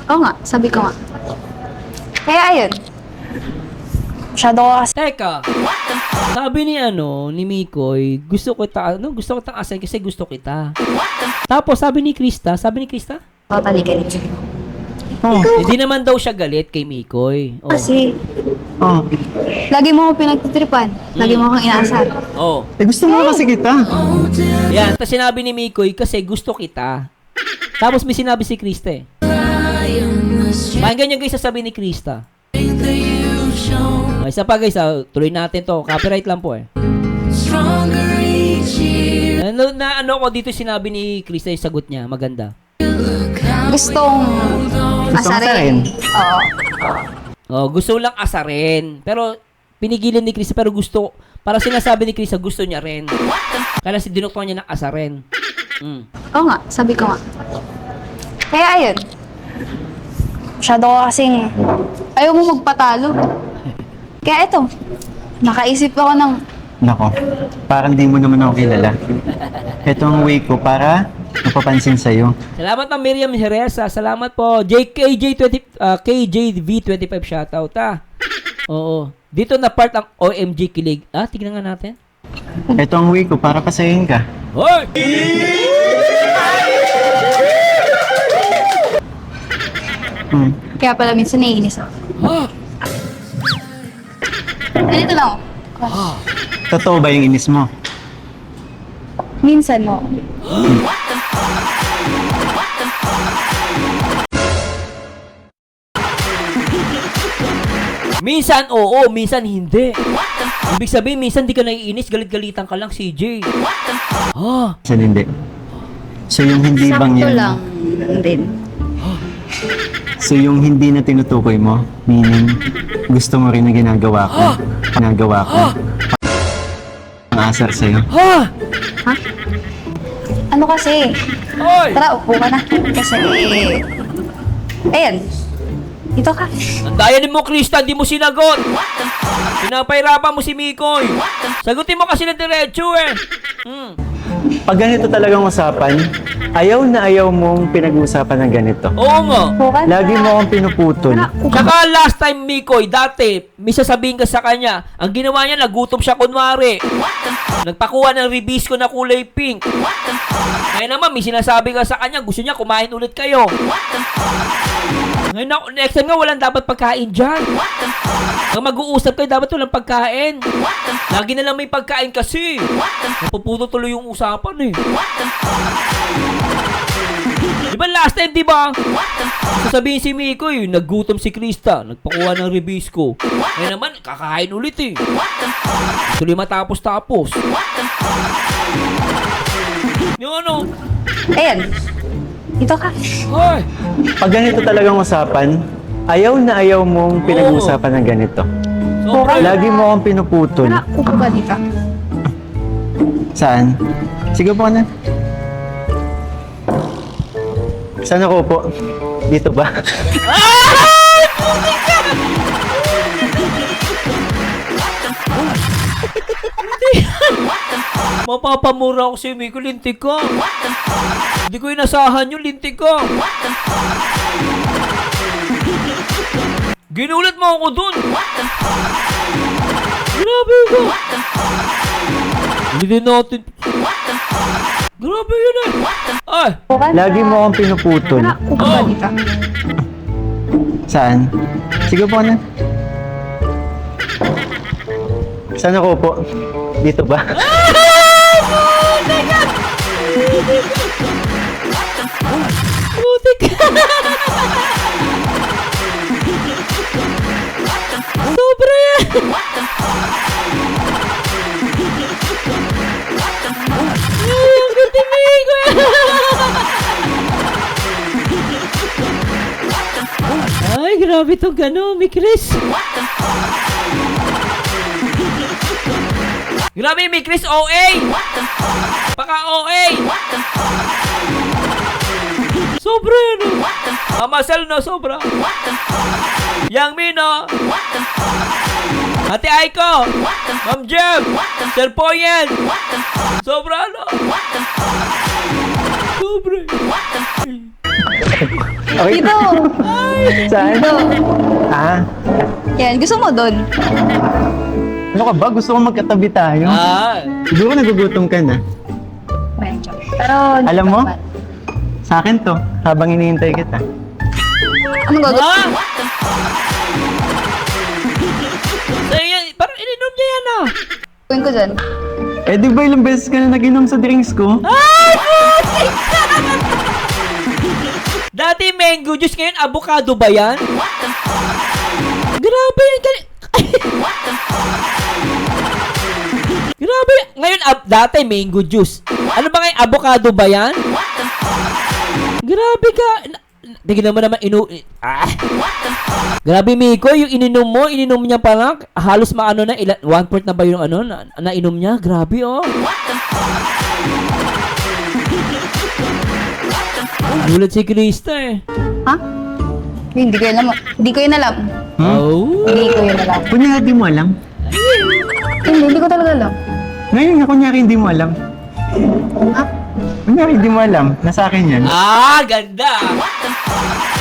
Oo nga, sabi ko nga. Kaya ayun. Masyado ko kasi. Teka, sabi ni Mikoy, gusto ko kitang asahin kasi gusto kita. Tapos sabi ni Krista, Totally galit. Oh. hindi naman daw siya galit kay Mikoy. Oh. Kasi, Oh. lagi mo ako pinagtitripan. Lagi mo akong inaasar. Oh. Eh gusto mo kasi kita. Yan, tapos sinabi ni Mikoy kasi gusto kita. Tapos may sinabi si Krista eh. Pakinggan niyo guys sasabihin ni Krista. Isa pa guys, tuloy natin to. Copyright lang po eh. Ano ko dito sinabi ni Krista yung sagot niya, maganda. Gustong Gusto mo sa akin? asarin. Oo. Oh, gusto lang asarin. Pero pinigilan ni Krista pero gusto, para sinasabi ni Krista gusto niya rin. Kaya dinukto niya ng asarin. Oo nga, sabi ko nga. Kaya ayun. Masyado ko kasing ayaw mo magpatalo. Kaya eto, nakaisip ako ng Nako, parang di mo naman ako kilala. Ito ang way ko para mapapansin sa'yo. Salamat ang Miriam Jereza. Salamat po. KJV25 shoutout Oo. Dito na part ang OMG kilig. Tignan nga natin. Ito ang way ko para pasayin ka. Hoy! kaya pala minsan naiinis ako. Ganito lang. Totoo ba yung inis mo? Minsan mo. Minsan oo, minsan hindi. Ibig sabihin, minsan di ka naiinis, galit-galitan ka lang, CJ. Minsan hindi. So yung hindi bang Sakto yan? lang din. So yung hindi na tinutukoy mo, meaning gusto mo rin na ginagawa ko. Ang asar sa'yo. Ano kasi? Hoy! Tara, upo ka na. Kasi, ayan. Dito ka. Nandayanin mo, Krista, di mo sinagot. Pinapahirapan mo si Mikoy. Sagutin mo kasi ng diretso eh. Pag ganito talagang usapan, ayaw na ayaw mong pinag-uusapan ng ganito. Oo nga. Upo ka na. Lagi mo akong pinuputol. Tsaka last time, Mikoy, dati, may sasabihin ka sa kanya, ang ginawa niya, nagutom siya kunwari. Nagpakuha ng ribisco na kulay pink. Ngayon naman, may sinasabi ka sa kanya, gusto niya kumain ulit kayo. Ngayon, next time nga, walang dapat pagkain dyan. Kung mag-uusap kayo, dapat walang pagkain. Lagi na lang may pagkain kasi. Napuputo tuloy yung usapan eh. Di ba last time, di ba? Sasabihin si Mikoy, naggutom si Krista, nagpakuha ng ribisco. Ngayon naman, kakain ulit eh. Tuloy matapos-tapos. Yung ano? Ayan. Ito ka. Ay! Pag ganito talagang usapan, ayaw na ayaw mong pinag-uusapan ng ganito. Sobra. Lagi mo akong pinuputol. Tara, upo ka dito. Saan? Sige po na. Saan ako po? Dito ba? Mapapamura ako si Miko, lintik ka. Hindi ko inasahan yung lintik ka. Ginulat mo ako dun. Grabe ka. Hindi din natin. Grabe yun eh. Ay! Upo ka na. Lagi mo akong pinuputol. Tara, upo ka dito. Saan? Sige po na. Saan ako po? Dito ba? Putik ka. Sobra yan. Ay, ang ganda ni Miko. Ay, grabe itong gano'n, mi Chris. Grabe, mi Chris, OA. Paka OA. Sobra yan. Mama Sel, no, sobra. Yang Mino. Ate Aiko. Ma'am Jem. Sir Poyen. Sobra, no. Sobra. Okay. Dito. Saan? Dito. Ah, Yan, gusto mo doon? ano ka ba? Gusto ko magkatabi tayo. Siguro nagugutom ka na. Medyo. Pero, Alam mo? Sa akin to, habang hinihintay kita. anong gagawin? Ha? Sa'yo yan, parang ininom niya yan ah. Gawin ko dyan? Eh di ba ilang beses ka na nag-inom sa drinks ko? Dati mango juice, ngayon avocado ba yan? Grabe yan. Grabe. Ngayon, dati mango juice. Ano ba ngayon, avocado ba yan? Grabe ka. Tingnan mo naman, Grabe, Miko, yung ininom niya pa lang, halos maano na, 1/4 na ba yung ano, na inom niya? Grabe, oh. Gulat si Krista eh. Ha? Hindi ko yun alam. Hindi ko yun alam. Oh. Hindi ko yun alam. Kunyari di mo alam. Hindi ko talaga alam. Ngayon nga kunyari hindi mo alam. Ha? Kunyari hindi mo alam. Nasa akin yan. Ganda.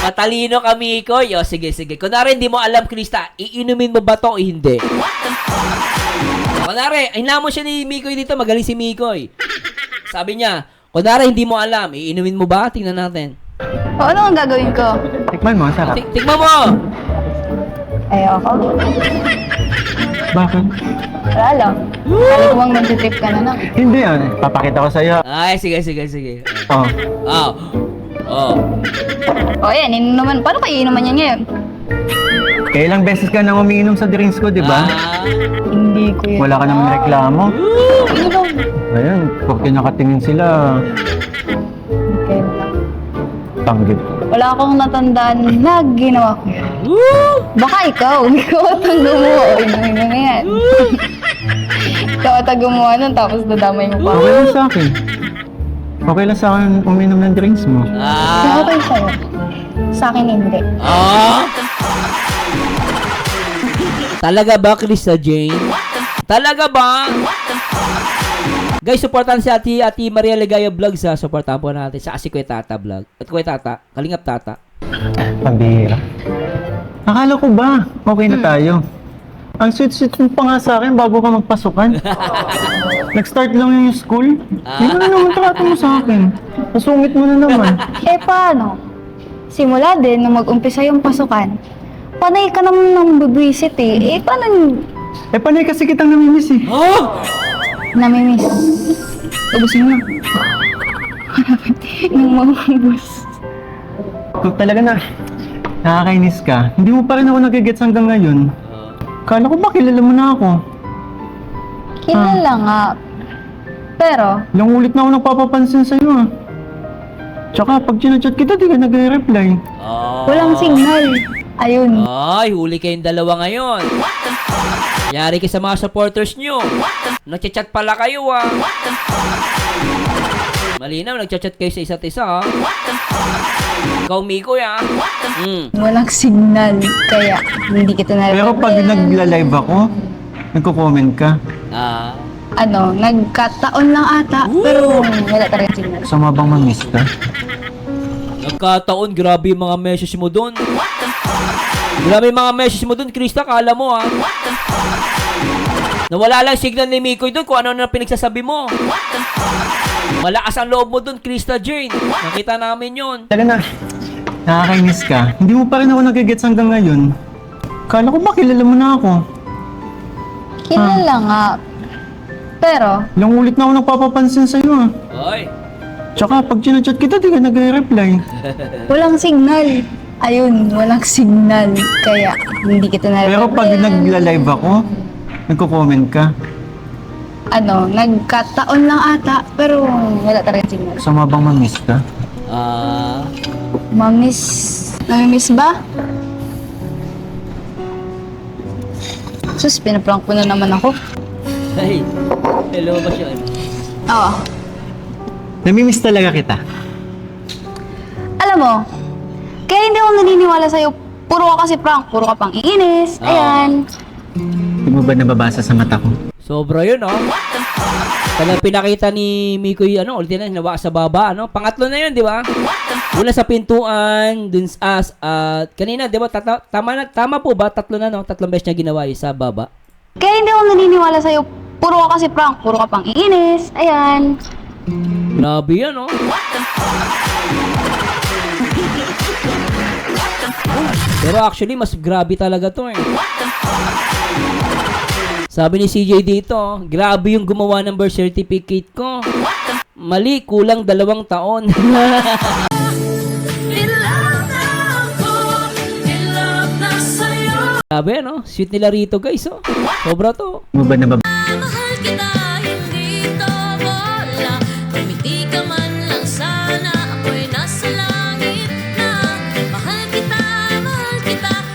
Matalino ka, Miko. Yo, sige. Kunwari, hindi mo alam, Krista, iinumin mo ba to o hindi? Kunwari, hinamon siya ni Mikoy dito. Magaling si Mikoy. Sabi niya, kunwari, hindi mo alam, iinumin mo ba? Tingnan natin. O, ano ang gagawin ko? Tikman mo, sarap. Tikman mo! Ayoko. Bakit? Wala lang. Kala ko bang nag-trip ka na na. Hindi yan. Papakita ko sa'yo. Ay, sige. Oh. O, yan. Inuman. Paano ka iinuman yan ngayon? Kailang beses ka nang umiinom sa drinks ko, di ba? Hindi ko yun. Wala ka naman reklamo. Inom. Ayun, porque nakatingin sila. Okay lang. Tanggit. Wala akong natandaan na ginawa ko yun. Baka ikaw. Ikaw at ang gumawa. O, inumin mo na yan. Ikaw at ang gumawa nun, tapos dadamay mo pa. Okay lang sa akin. Okay lang sa akin uminom ng drinks mo. Okay sa'yo. Sa akin hindi. Talaga ba, Krista Jane? Talaga ba? Guys, supportan si Ate Maria Ligaya Vlogs ha. Supportan po natin sa Kuya Tata Vlog. At Kuya Tata, Kalingap Tata. Pambihira. Akala ko ba, okay na tayo. Ang sweet-sweet mo pa nga sa akin bago ka magpasukan. Nag-start lang yung school. Hindi na naman trato mo sa akin. Nasungit mo na naman. Eh, paano? Simula din, nung mag-umpisa yung pasukan, panay ka naman ng bibwisit eh. Eh, paano Eh, panay kasi kitang namimiss eh. namimiss? Ubusin mo na. Nung mamabus. Ikaw talaga na. Nakakainis ka. Hindi mo pa rin ako nagigets hanggang ngayon. Kala ko ba kilala mo na ako? Kilala nga. Pero, Ilang ulit na ako nagpapapansin sa'yo ah. Tsaka pag chinachat kita, di ka nagre-reply. walang signal. Ayun. Ay, huli kayong dalawa ngayon. Yari kayo sa mga supporters nyo. Nagchat-chat pala kayo ah. Malinaw, nagchat-chat kayo sa isa't isa ah. Ikaw, Mikoy ah. Walang signal. Kaya, hindi kita na Pero pag nagla-live ako, nagko-comment ka. Nagkataon lang ata. Pero, wala talaga signal. Sama bang ma-miss ka? Nagkataon, grabe yung mga message mo doon. Grabe yung mga message mo doon, Krista, kala mo ah. Nawala lang signal ni Mikoy doon kung ano na pinagsasabi mo. Malakas ang loob mo doon, Krista Jane. Nakita namin yon. Talaga na. Nakakainis ka. Hindi mo pa rin ako nagigets hanggang ngayon. Kala ko ba kilala mo na ako? Kilala nga. Pero, Ilang ulit na ako nagpapapansin sa'yo ah. Ay. Tsaka pag chinachat kita, di ka nagre-reply. walang signal. Ayun, walang signal. Kaya, hindi kita na Pero pag nagla-live ako, nagko-comment ka. Nagkataon lang ata. Pero, wala talaga signal. Sama bang ma-miss ka? Namimiss ba? Sus, pinaprank ko na naman ako. Ay. Hello ba siya? Oo. Namimiss talaga kita. Alam mo, kaya hindi ako naniniwala sa'yo. Puro ka kasi prank, puro ka pang iinis. Ayan. Hindi mo ba nababasa sa mata ko? Sobra yun, oh. Talagang pinakita ni Mikoy, ulit na, hinawa sa baba, Pangatlo na yun, di ba? Una sa pintuan, dun kanina, di ba? Tama po ba? Tatlo na, Tatlong beses niya ginawa yun sa baba. Kaya hindi ako naniniwala sa'yo. Puro ka kasi prank, puro ka pang iinis. Ayan. Grabe yan, oh. Pero actually, mas grabe talaga to, eh. Sabi ni CJ dito, grabe yung gumawa ng birth certificate ko. Mali, kulang 2 taon. In love na ako, in love na sa'yo. Grabe, Sweet nila rito, guys, oh. Sobra to. Hindi mo ba nababasa? Mahal kita, hindi to bola. Kumiti ka man lang sana, ako'y nasa langit na. Mahal kita,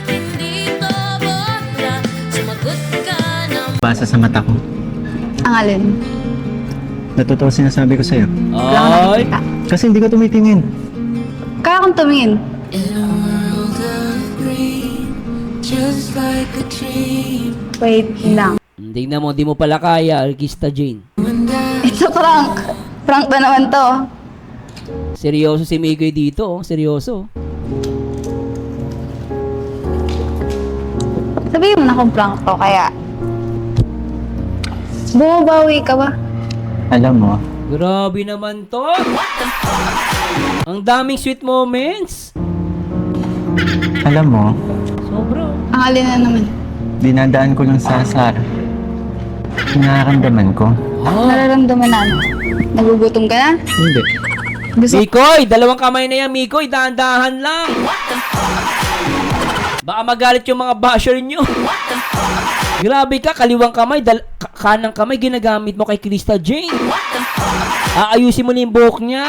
hindi to bola. Sumagot ka na. Basa sa mata ko. Ang alin. Natotoo sinasabi ko sa'yo. Wala ka Ay, nakikita. Kasi hindi ka tumitingin. Kaya kung tumingin. In a world of green, just like a dream. Wait lang. tingnan mo, di mo pala kaya, Artista Jane. It's a prank. Prank ba naman to? Seryoso si Mikoy dito, oh. Seryoso. Sabihin mo na kung prank to, kaya... Bumabawi ka ba? Alam mo, Grabe naman to. Ang daming sweet moments. alam mo, Sobra. Ang alin na naman. dinadaan ko lang sa Sarah. Nararamdaman ko. Nararamdaman na ano? Nagugutom ka na? Hindi. Gusto Mikoy, 2 kamay na yan, Mikoy. Dahan-dahan lang. Baka magalit yung mga basher nyo. Grabe ka, kaliwang kamay, kanang kamay ginagamit mo kay Krista Jane. Aayusin mo na yung buhok niya.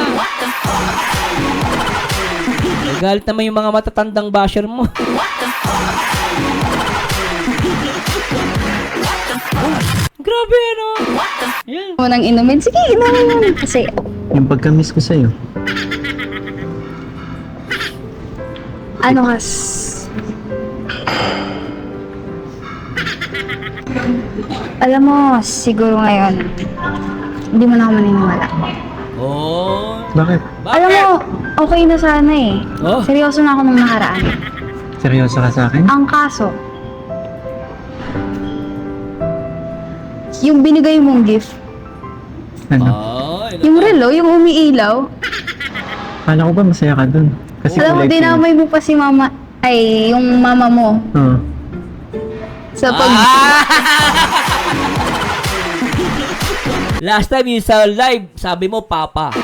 Magalit naman yung mga matatandang basher mo. Grabe, ano? Yan. mo nang inumin. Sige, inumin mo. Kasi, Yung pagka-miss ko sa'yo. ano kas... Alam mo, siguro ngayon, hindi mo na ako maniniwala. Oh. Bakit? Alam mo, okay na sana eh. Oh. Seryoso na ako nung nakaraan. Seryoso ka sa akin? Ang kaso, yung binigay mong gift, Ano? Ay, yung relo, yung umiilaw, Kala ko ba masaya ka dun? Kasi alam mo, kulay pink. dinamay mo pa si mama, ay, yung mama mo, Oo. sa pag... Last time yung sa live, sabi mo Papa.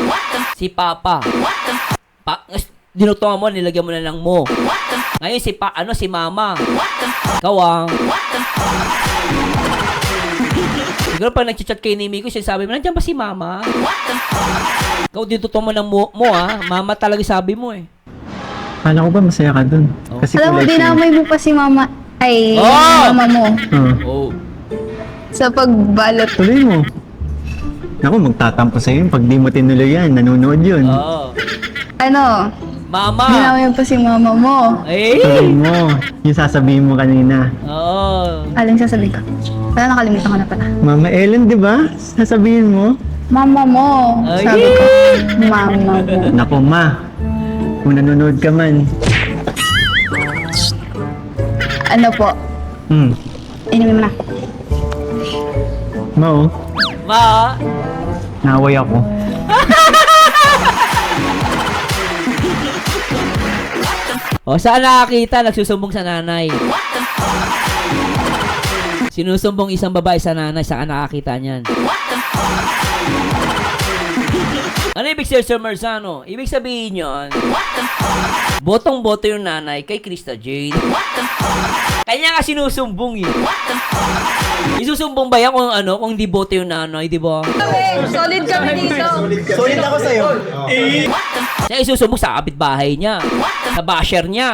Si Papa. dinutungan mo, nilagyan mo na lang mo. Ngayon si mama. Ikaw siguro pag nag-chat kay ni Miko, sabi mo, nandiyan ba si mama? Ikaw dinutungan mo ng mo mama talaga sabi mo eh. Kala ko ba masaya ka dun? Kasi Alam mo, kulay dinamay mo pa si mama. Ay, Oh! mama mo. Oh. Sa pagbalot. Tuloy mo. Naku, magtatampo sa'yo yun. Pag di mo tinuloy yan, nanonood yun. Oh. Ano? Mama. Dinamay mo pa si mama mo. Tuloy mo. Yung sasabihin mo kanina. Oo. Aling sasabihin ka? Wala, nakalimutan ko na pala. Mama Ellen, di ba? Sasabihin mo. Mama mo. Ay. Sabi ko. Mama mo. Naku, ma. Kung nanonood ka man. Ano po? Inumin mo na. Ma, oh. Ma. Naway ako. Saan nakakita? Nagsusumbong sa nanay. Sinusumbong isang babae sa nanay. Saan nakakita niyan? Ano ibig sabihin, Sir Marzano? Ibig sabihin yun, botong-boto yung nanay kay Krista Jane. Kanya nga sinusumbong eh. Isusumbong ba yan kung di boto yung nanay, di ba? Solid kami dito. Solid ako sa'yo. Siya isusumbong sa kapitbahay niya, sa basher niya.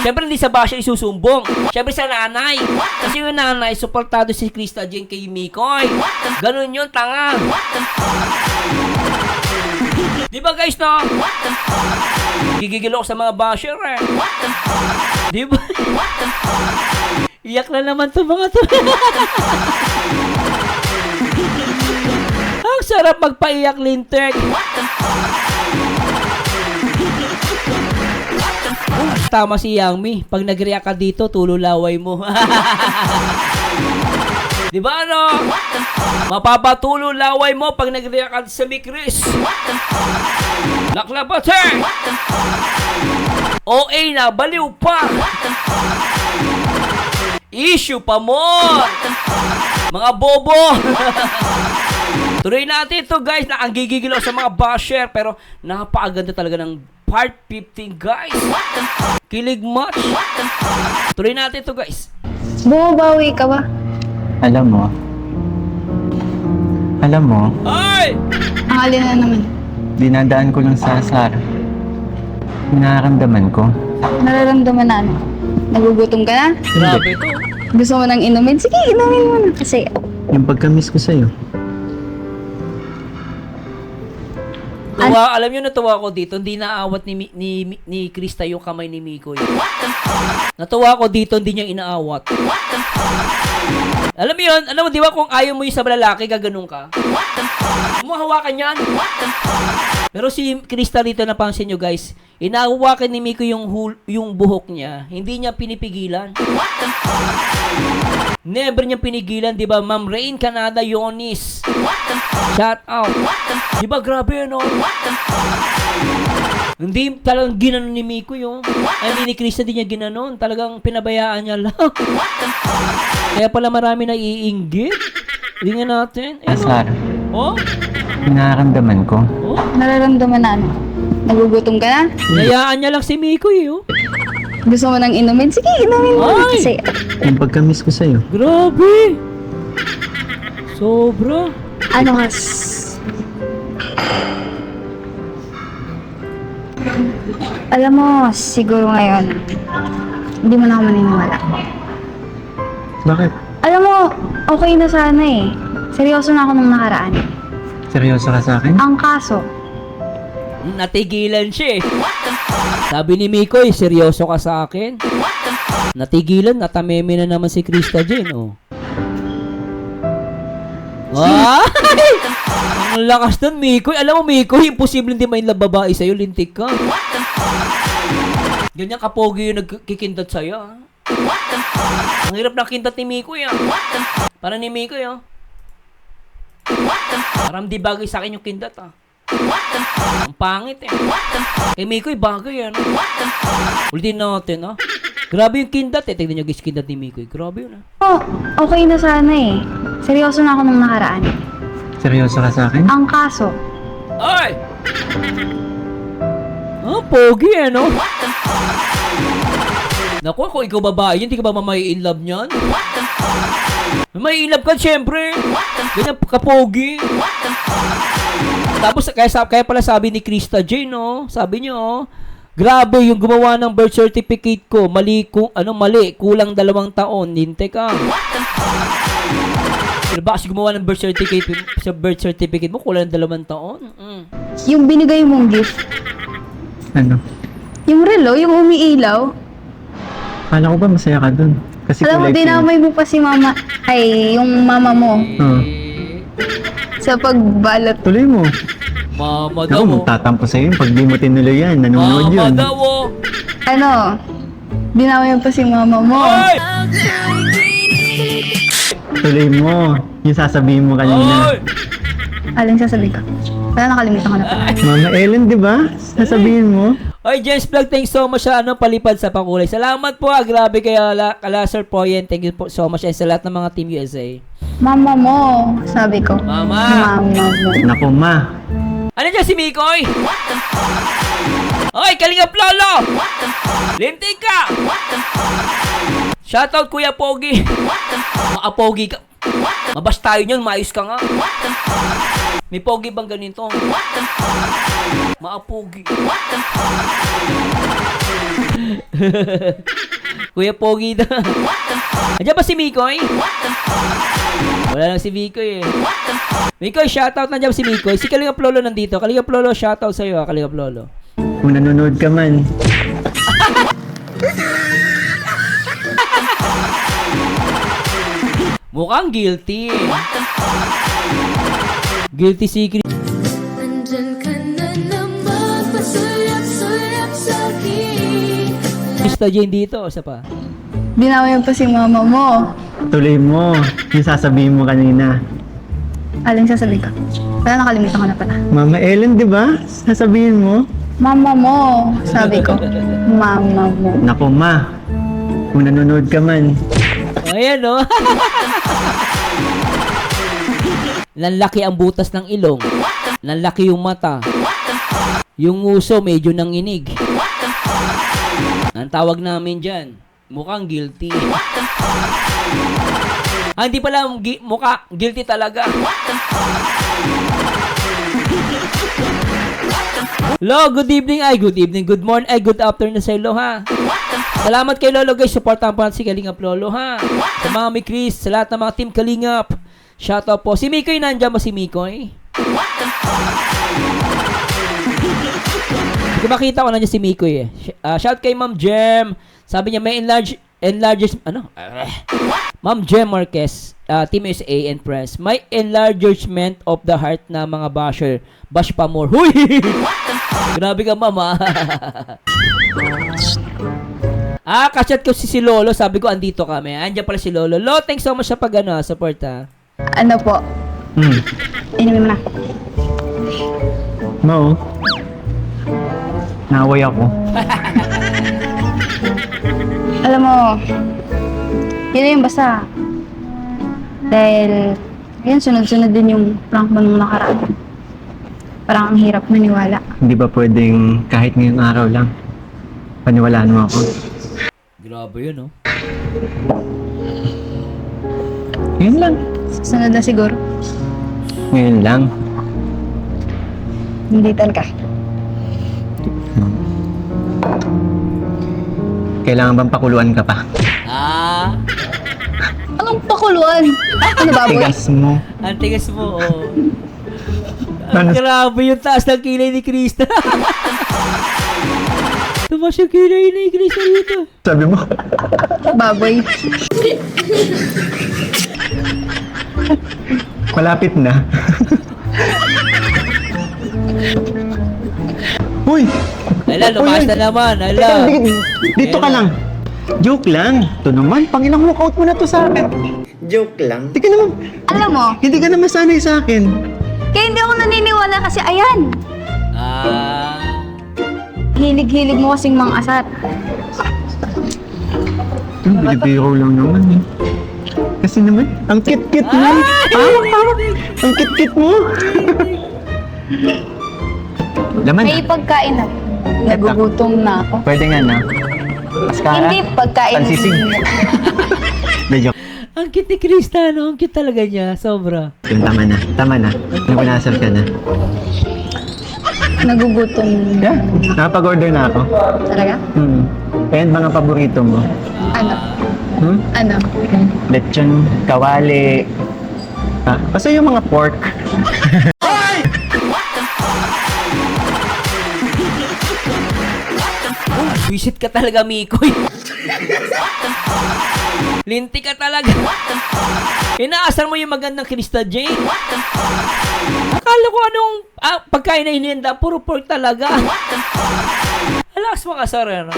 Siyempre hindi sa basher isusumbong. Siyempre sa nanay. Kasi yung nanay, suportado si Krista Jane kay Mikoy. Ganun yun, tanga. Di ba guys, no? Gigigil ako sa mga basher eh. Di ba? Iyak na naman to mga to. Ang sarap magpaiyak, Lintek. Tama si Yangmi. Pag nag-react ka dito, tululaway mo. Di ba ano? Mapapatululaway mo pag nag-react ka sa Mikris. Laklabat eh! OA na, baliw pa! Issue pa more! Mga bobo! Tuloy natin ito guys, na ang gigigil ako sa mga basher, pero napakaganda talaga ng part 15 guys. Kilig much. Tuloy natin ito guys. Bumabawi ka ba? Alam mo, Ay! Ang alin na naman. dinadaan ko lang sa Sara. Nararamdaman ko. Nararamdaman na ano? Nagugutom ka na? Grabe to. Gusto mo nang inumin? Sige, inumin mo na. Kasi, Yung pagka-miss ko sa'yo. Alam nyo, natuwa ko dito. Hindi naawat ni Krista yung kamay ni Mikoy. Natuwa ko dito, hindi niya inaawat. Alam mo yun? Alam mo, di ba kung ayaw mo yung sa lalaki, gaganon ka? Mo hawakan yan. Pero si Krista dito, napansin nyo guys, inahawakan ni Mikoy yung buhok niya. Hindi niya pinipigilan. Never niya pinigilan, di ba? Ma'am Rain Canada Yonis. Shout out. Di ba grabe yun, no? Hindi talagang ginanon ni Miko yung. Hindi ni Krista din niya ginanon. Talagang pinabayaan niya lang. Kaya pala marami na iinggit. Tingnan natin. Sara, Oh? nararamdaman ko. Oh? nararamdaman na ano? Nagugutom ka na? Nayaan niya lang si Miko oh. Gusto mo nang inumin? Sige, inumin mo na. Ay! Kasi, Yung pagka-miss ko sa'yo. Grabe! Sobra. ano kas? Alam mo, siguro ngayon, hindi mo na ako maniniwala. Bakit? Alam mo, okay na sana eh. Seryoso na ako nung nakaraan. Seryoso ka sa akin? Ang kaso, Natigilan siya eh. Sabi ni Mikoy, seryoso ka sa akin? Natigilan, natameme na naman si Krista Jane, oh. Ay! Ang lakas nun, Mikoy. Alam mo, Mikoy, imposible hindi may babae sa'yo, lintik ka. Ganyan kapogi yung nagkikindat sa'yo, ah. Ang hirap ng kindat ni Mikoy, ah. Para ni Mikoy, ah. Parang di bagay sa akin yung kindat, ah. Ang pangit, eh. Kay Mikoy, bagay, ah. Ulitin natin, ah. Grabe yung kindat, eh. Tignan nyo guys, kindat ni Mikoy. Grabe yun, ah. oh, okay na sana eh. Seryoso na ako nung nakaraan. Seryoso ka sa akin? Ang kaso, Ay! Oh, pogi ano? Naku, kung ikaw babae, hindi ka ba mamay in love niyan? May in love ka, syempre. Ganyan kapogi. Tapos, kaya pala sabi ni Krista Jane, no? Sabi niyo, oh, grabe, yung gumawa ng birth certificate ko, mali, kulang 2 taon. Hintay ka. Pero ba kasi gumawa ng birth certificate mo, kulang 2 taon? Yung binigay mong gift, Ano? yung relo, yung umiilaw. Kala ko ba masaya ka dun? Kasi Alam mo, kulay pink. dinamay mo pa si mama, yung mama mo Oo. sa pagbalot. Tuloy mo. Mama Ako, daw, oh. magtatampo sa'yo yun. Pag di mo tinuloy yan, nanonood Mama yun. daw, oh. Ano, dinamay mo pa si mama mo. Ay! Tuloy mo. Yung sasabihin mo kanina. Ay! Aling sasabihin ko. Wala, nakalimutan ko na pala. Mama Ellen, di ba? Sasabihin mo. Oy, Jens Vlog, thanks so much sa palipad sa pakulay. Salamat po, grabe kay Sir Poyen. Thank you po so much and sa lahat ng mga Team USA. Mama mo, sabi ko. Mama! Mama mo. Naku, ma. Ano dyan si Mikoy? Oy, Kalingap Lolo! Lintik ka! Shoutout Kuya Pogi. Pogi ka. Mabas tayo nyon, maayos ka nga. May pogi bang ganito? Maapogi. Kuya Pogi na. Andiyan ba si Mikoy? Wala lang si Mikoy eh. Mikoy, shoutout. Nandiyan ba si Mikoy? Si Kalingap Lolo nandito. Kalingap Lolo, shoutout sa'yo ha, Kalingap Lolo. Kung nanonood ka man. Mukhang guilty. Guilty si Nandyan ka na naman, pasulap-sulap sa'kin. Krista Jane dito. Isa pa. Dinamay mo pa si mama mo. Tuloy mo. Yung sasabihin mo kanina. Aling sasabihin ko. Wala, nakalimutan ko na pala. Mama Ellen, di ba? Sasabihin mo. Mama mo, sabi ko. Mama mo. Naku, ma. Kung nanonood ka man. Ayan o. Nanlaki ang butas ng ilong. Nanlaki yung mata. Yung uso medyo nanginig. Ang tawag namin dyan, mukhang guilty. Hindi pala mukha, guilty talaga. Lo, good evening, good morning, good afternoon sa ilo ha. Salamat kay Lolo guys, supportahan po natin si Kalingap Lolo ha. Sa mga may Chris, sa lahat ng mga team Kalingap. Shoutout po. Si Mikoy, nandiyan ba si Mikoy? Hindi makita ko nandiyan si Mikoy eh. Shout kay Ma'am Jem. Sabi niya may Ma'am Jem Marquez, Team USA and Press. May enlargement of the heart na mga basher. Bash pa more. Huy! Grabe ka, mama. Kachat ko si Lolo. Sabi ko, andito kami. Andiyan pala si Lolo. Lo, thanks so much sa support ha. Ano po? Inumin mo na. Mo. Naway ako. Alam mo, yun yung basta. Dahil, yun, sunod-sunod din yung prank mo nung nakaraan. Parang ang hirap maniwala. Hindi ba pwedeng kahit ngayong araw lang? Paniwalaan mo ako. Grabe yun, no? Ngayon lang. Sunod na siguro. Ngayon lang. Hinditan ka. Kailangan bang pakuluan ka pa? Anong pakuluan? Ano baboy? Tigas mo. Ang tigas mo, oh. Ano? Grabe yung taas ng kilay ni Krista. Tumas yung kilay ni Krista dito. Sabi mo? Baboy. Malapit na. Uy! Ala, lumaas na naman. Ala. Dito ka lang. Joke lang. Ito naman, pangilang walkout mo na to sa akin. Joke lang. Hindi ka naman, Alam mo, hindi ka naman sanay sa akin. kaya hindi ako naniniwala kasi ayan. Hilig-hilig mo kasing mga asat. Binibiro lang naman eh. Kasi naman, ang kit-kit mo. Ang kit-kit mo. Laman May na. pagkain na. Nagugutom na ako. Pwede nga na. Mascara? Hindi, pagkain. Pansisig? Medyo. Ang cute ni Krista, no? Ang cute talaga niya. Sobra. Tama na. Tama na. Nabunasal ka na. Nagugutom. Yeah, nakapag-order na ako. Talaga? And mga paborito mo? Ano? Hmm? Ano? Lechon, kawali. Basta yung mga pork. Visit ka talaga, Mikoy. Linti ka talaga. Inaasar mo yung magandang Krista Jane. Akala ko anong pagkain na inienda, puro pork talaga. Alakas mga asar, ano?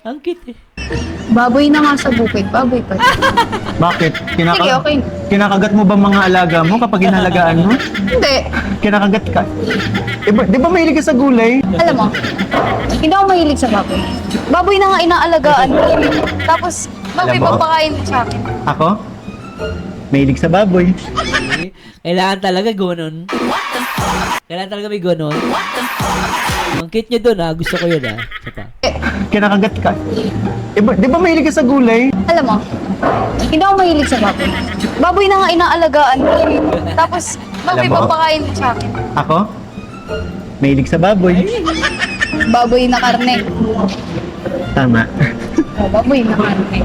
Ang cute eh. Baboy na nga sa bukid. Baboy pa. Bakit? Sige, okay. Kinakagat mo ba mga alaga mo kapag inalagaan mo? Hindi. Kinakagat ka? Di ba mahilig ka sa gulay? Alam mo, hindi ako mahilig sa baboy. Baboy na nga inaalagaan ko. Tapos, baboy Alam mo? papakain mo sa akin. Ako? Mahilig sa baboy. Kailangan talaga gonon. Kailangan talaga may gonon. Ang cute niya doon, Gusto ko yun, Saka. Kinakagat ka? Di ba mahilig ka sa gulay? Alam mo, hindi ako mahilig sa baboy. Baboy na nga inaalagaan ko. Tapos, baboy Alam mo? papakain mo sa akin. Ako? Mahilig sa baboy. Baboy na karne. Tama. Baboy na karne.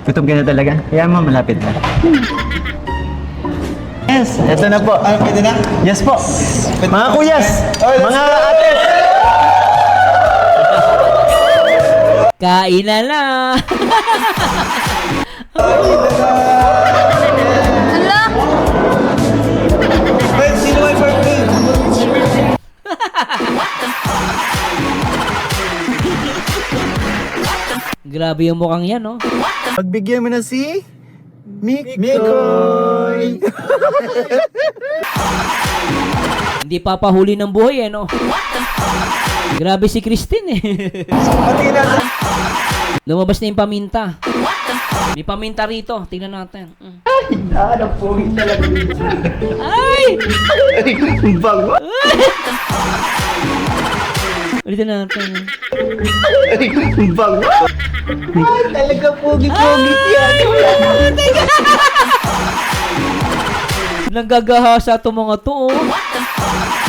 Gutom ka na talaga? Kaya mo, malapit na. Yes, eto na po. Pwede na? Yes po. Mga kuyas, mga ate. Kain na na! Hala! Wait, sino may birthday? Grabe yung mukhang yan, no? Pagbigyan mo na si... Mikoy! Hindi papahuli ng buhay, no? Grabe si Christine, eh. Pati na sa... Lumabas na yung paminta. May paminta rito. Tingnan natin. Ano po, talaga dito. Ay! Ang bago. Ulitin natin. Ang bago. Ay, talaga pogi-pogi siya. Nanggagahasa itong mga to, oh.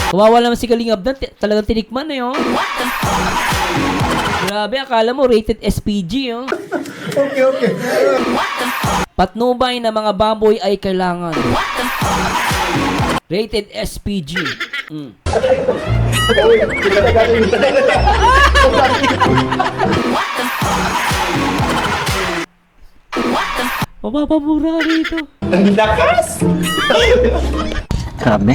Kawawa naman si Kalingap na. Talagang tinikman, eh, oh. Grabe, akala mo rated SPG, oh. Okay. Patnubay na mga baboy ay kailangan. Rated SPG. Mapapamura rito. Ang lakas! Grabe.